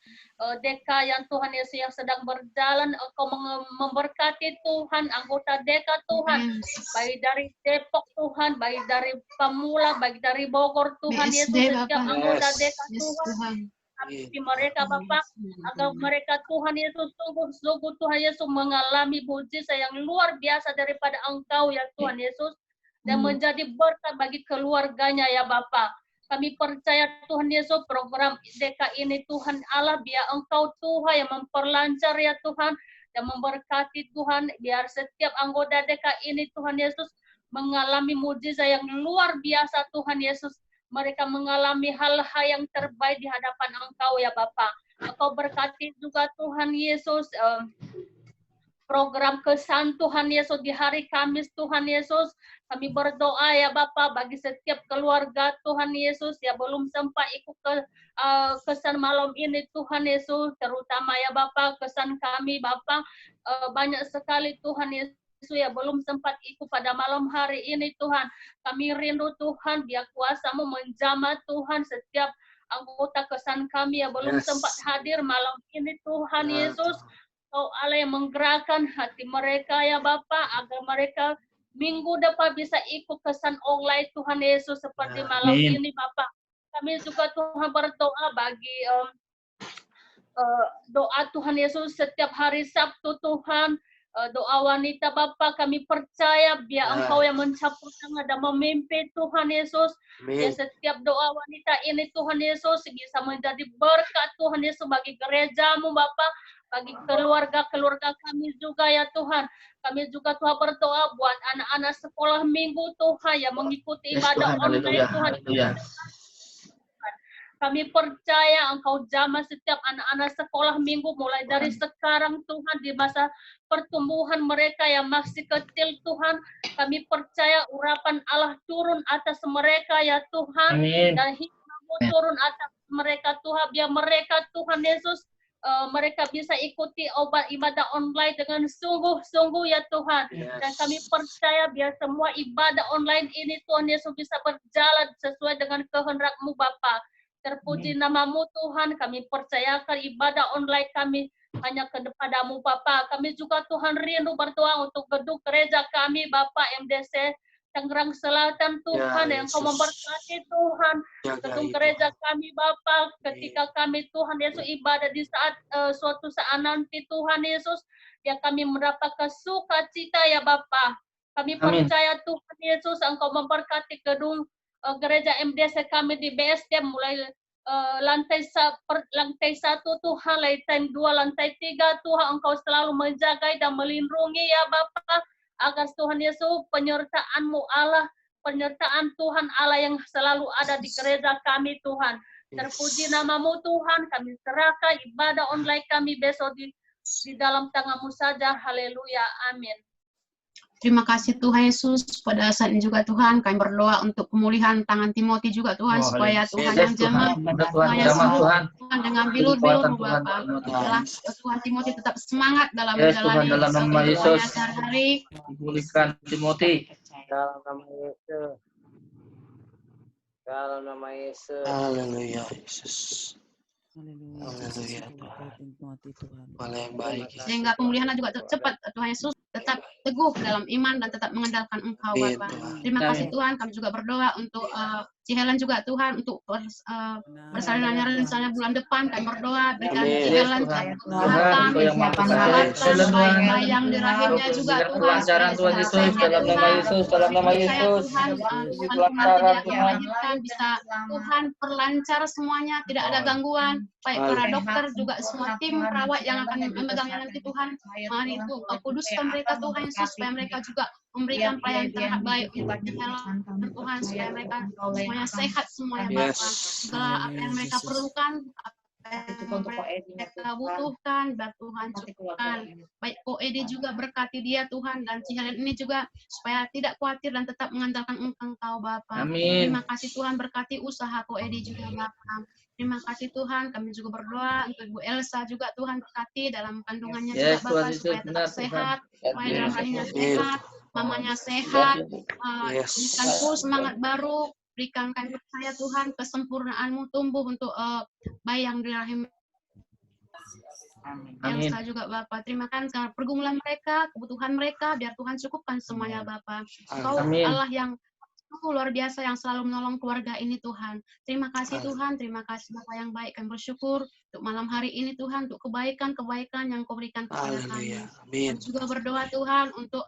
DK yang Tuhan Yesus yang sedang berjalan, Engkau memberkati Tuhan anggota DK Tuhan, baik dari Depok Tuhan, baik dari Pemula, baik dari Bogor Tuhan Yesus, setiap anggota DK Tuhan. Kami mereka Bapak, agar mereka Tuhan Yesus sungguh-sungguh Tuhan Yesus mengalami mujizat yang luar biasa daripada Engkau ya Tuhan Yesus, dan menjadi berkat bagi keluarganya ya Bapak. Kami percaya Tuhan Yesus program DK ini Tuhan Allah, biar Engkau Tuhan yang memperlancar ya Tuhan, dan memberkati Tuhan, biar setiap anggota DK ini Tuhan Yesus mengalami mujizat yang luar biasa Tuhan Yesus. Mereka mengalami hal-hal yang terbaik di hadapan Engkau ya Bapa. Engkau berkati juga Tuhan Yesus program kesan Tuhan Yesus di hari Kamis Tuhan Yesus. Kami berdoa ya Bapa bagi setiap keluarga Tuhan Yesus ya belum sempat ikut ke kesan malam ini Tuhan Yesus, terutama ya Bapa kesan kami Bapa banyak sekali Tuhan Yesus ya belum sempat ikut pada malam hari ini Tuhan. Kami rindu Tuhan biar kuasa-Mu menjamah Tuhan setiap anggota kesan kami yang belum sempat hadir malam ini Tuhan Yesus. Kau Allah yang menggerakkan hati mereka ya Bapa agar mereka minggu depan bisa ikut kesan online Tuhan Yesus seperti malam ini Bapa. Kami juga Tuhan berdoa bagi doa Tuhan Yesus setiap hari Sabtu Tuhan. Doa wanita Bapa kami percaya biar Engkau yang mencampur tangan dan memimpin Tuhan Yesus. Ya setiap doa wanita ini Tuhan Yesus bisa menjadi berkat Tuhan Yesus bagi gereja-Mu Bapa, bagi keluarga-keluarga kami juga ya Tuhan. Kami juga Tuhan berdoa buat anak-anak sekolah minggu Tuhan yang mengikuti ibadah online Tuhan. Kami percaya Engkau jamah setiap anak-anak sekolah minggu mulai dari sekarang Tuhan di masa pertumbuhan mereka yang masih kecil Tuhan. Kami percaya urapan Allah turun atas mereka ya Tuhan. Dan hikmah-Mu turun atas mereka Tuhan. Biar mereka Tuhan Yesus mereka bisa ikuti ibadah online dengan sungguh-sungguh ya Tuhan. Dan kami percaya biar semua ibadah online ini Tuhan Yesus bisa berjalan sesuai dengan kehendak-Mu Bapa. Terpuji nama-Mu Tuhan, kami percayakan ibadah online kami hanya kepadamu Bapa. Kami juga Tuhan rindu berdoa untuk gedung gereja kami Bapa MDC Tangerang Selatan Tuhan yang Kau memberkati Tuhan. Gedung gereja kami Bapa ketika kami Tuhan Yesus ibadah di saat suatu saat nanti Tuhan Yesus yang kami mendapatkan sukacita ya Bapa. Kami percaya Tuhan Yesus Engkau memberkati gedung gereja MDC kami di BSD mulai lantai 1 Tuhan, lantai 2, lantai 3 Tuhan Engkau selalu menjaga dan melindungi ya Bapa agar Tuhan Yesus penyertaan-Mu Allah, penyertaan Tuhan Allah yang selalu ada di gereja kami Tuhan. Terpuji nama-Mu Tuhan, kami serahkan ibadah online kami besok di dalam tangan-Mu saja. Haleluya, amin. Terima kasih Tuhan Yesus. Pada saat ini juga Tuhan kami berdoa untuk pemulihan tangan Timothy juga Tuhan, supaya Tuhan yang jamah, Tuhan dengan bilu-bilu Bapa. Tuhan Timothy tetap semangat dalam menjalani sehari-hari. Pulihkan Timothy. Dalam nama Yesus. Dalam nama Yesus. Haleluya Yesus. Haleluya Tuhan. Malah yang baik. Sehingga pemulihannya juga cepat Tuhan Yesus, tetap teguh dalam iman dan tetap mengandalkan Engkau Bapa. Terima kasih Tuhan. Kami juga berdoa untuk Ci Helen juga Tuhan untuk persalinannya rencananya bulan depan. Kami berdoa berikan Ci Helen kesehatan, yang di rahimnya juga Tuhan. Tuhan Yesus dalam nama Yesus, dalam nama Yesus. Tuhan bisa Tuhan perlancar semuanya, tidak ada gangguan. Baik para dokter juga semua tim perawat yang akan memegangnya nanti Tuhan. Mari itu kuduskan mereka Tuhan Yesus supaya mereka juga memberikan pelayanan terbaik untuk Tuhan, supaya mereka semuanya sehat semuanya Bapa. Segala apa yang mereka perlukan, apa yang mereka butuhkan, biar Tuhan cukupkan. Baik OED juga berkati dia Tuhan, dan Ci Helen ini juga supaya tidak khawatir dan tetap mengandalkan Engkau Bapa. Terima kasih Tuhan, berkati usaha OED juga Bapa. Terima kasih Tuhan, kami juga berdoa untuk Ibu Elsa juga Tuhan berkati dalam kandungannya juga Bapak, supaya tetap sehat, supaya dalam rahimnya sehat, mamanya sehat, berikan semangat baru, berikan kami percaya Tuhan kesempurnaan-Mu tumbuh untuk bayi yang di rahim Elsa juga Bapak. Terima kasih pergumulan mereka, kebutuhan mereka, biar Tuhan cukupkan semuanya Bapak. Engkau Allah yang luar biasa yang selalu menolong keluarga ini Tuhan. Terima kasih Tuhan, terima kasih Bapak yang baik. Kami bersyukur untuk malam hari ini Tuhan, untuk kebaikan-kebaikan yang Kau berikan kepada kami. Kami juga berdoa Tuhan untuk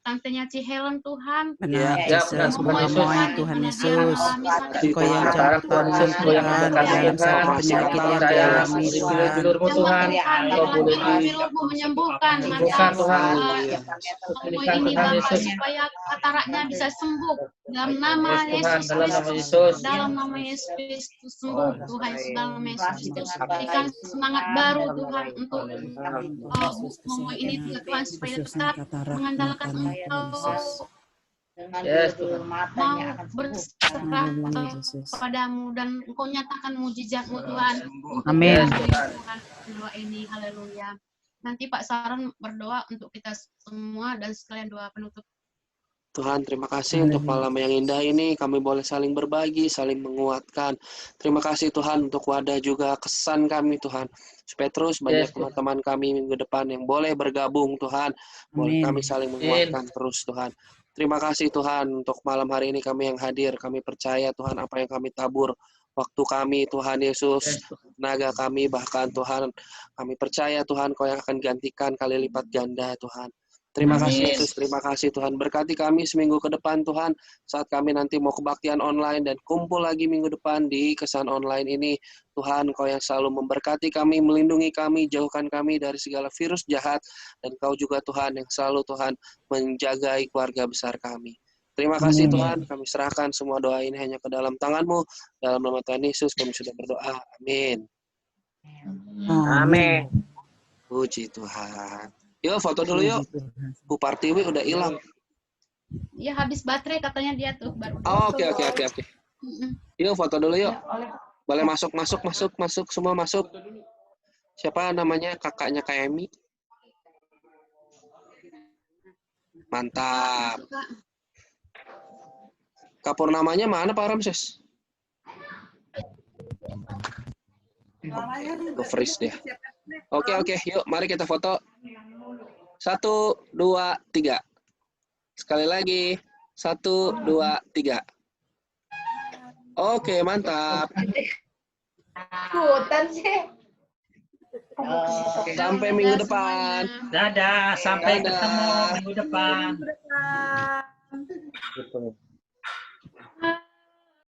tantenya Ci Helen Tuhan. Benar, Ya, Yesus. benar, Bermohon Tuhan Yesus. Engkau yang Sekarang Tuhan jangkau Yesus, Kau yang Tuhan memberkati dalam kita, segala penyakit yang dialami Tuhan. bilur-bilurmu Tuhan, Kau boleh menyembuhkan menyembuhkan Tuhan. ini Tuhan Bapak Yesus. supaya kataraknya bisa sembuh dalam nama Yes, Tuhan, Yesus dalam nama Kristus. Yesus. Dalam nama Yesus Kristus sembuh Tuhan dalam nama Yesus Kristus. Berikan semangat baru Tuhan untuk ini Tuhan supaya tetap mengandalkan Engkau. Yes, Tuhan. Mau berserah kepadamu dan Engkau nyatakan mujizat-Mu Tuhan. Amin. Tuhan doa ini, haleluya. Nanti Pak Saron berdoa untuk kita semua dan sekalian doa penutup. Tuhan, terima kasih untuk malam yang indah ini. Kami boleh saling berbagi, saling menguatkan. Terima kasih Tuhan untuk wadah juga kesan kami Tuhan. Supaya terus banyak teman-teman kami minggu depan yang boleh bergabung Tuhan. Boleh kami saling menguatkan terus Tuhan. Terima kasih Tuhan untuk malam hari ini kami yang hadir. Kami percaya Tuhan apa yang kami tabur. Waktu kami Tuhan Yesus, tenaga kami bahkan Tuhan. Kami percaya Tuhan Kau yang akan gantikan kali lipat ganda Tuhan. Terima kasih Yesus, terima kasih Tuhan. Berkati kami seminggu ke depan Tuhan. Saat kami nanti mau kebaktian online dan kumpul lagi minggu depan di kesan online ini. Tuhan, Kau yang selalu memberkati kami, melindungi kami, jauhkan kami dari segala virus jahat. Dan Kau juga Tuhan yang selalu Tuhan menjagai keluarga besar kami. Terima kasih Tuhan, kami serahkan semua doa ini hanya ke dalam tangan-Mu. Dalam nama Tuhan Yesus kami sudah berdoa. Amin. Amin. Puji Tuhan. Yuk foto dulu yuk. Bu Partiwi udah hilang. Ya habis baterai katanya dia tuh baru. Oke. Yuk foto dulu yuk. Boleh masuk semua masuk. Siapa namanya kakaknya Kak Emi? Mantap. Kapur namanya mana Pak Ramses? Nge-freeze dia. Oke, yuk mari kita foto. 1, 2, 3. Sekali lagi. 1, 2, 3. Oke, mantap. Ikutan sih. Sampai minggu depan. Dadah, sampai ketemu minggu depan.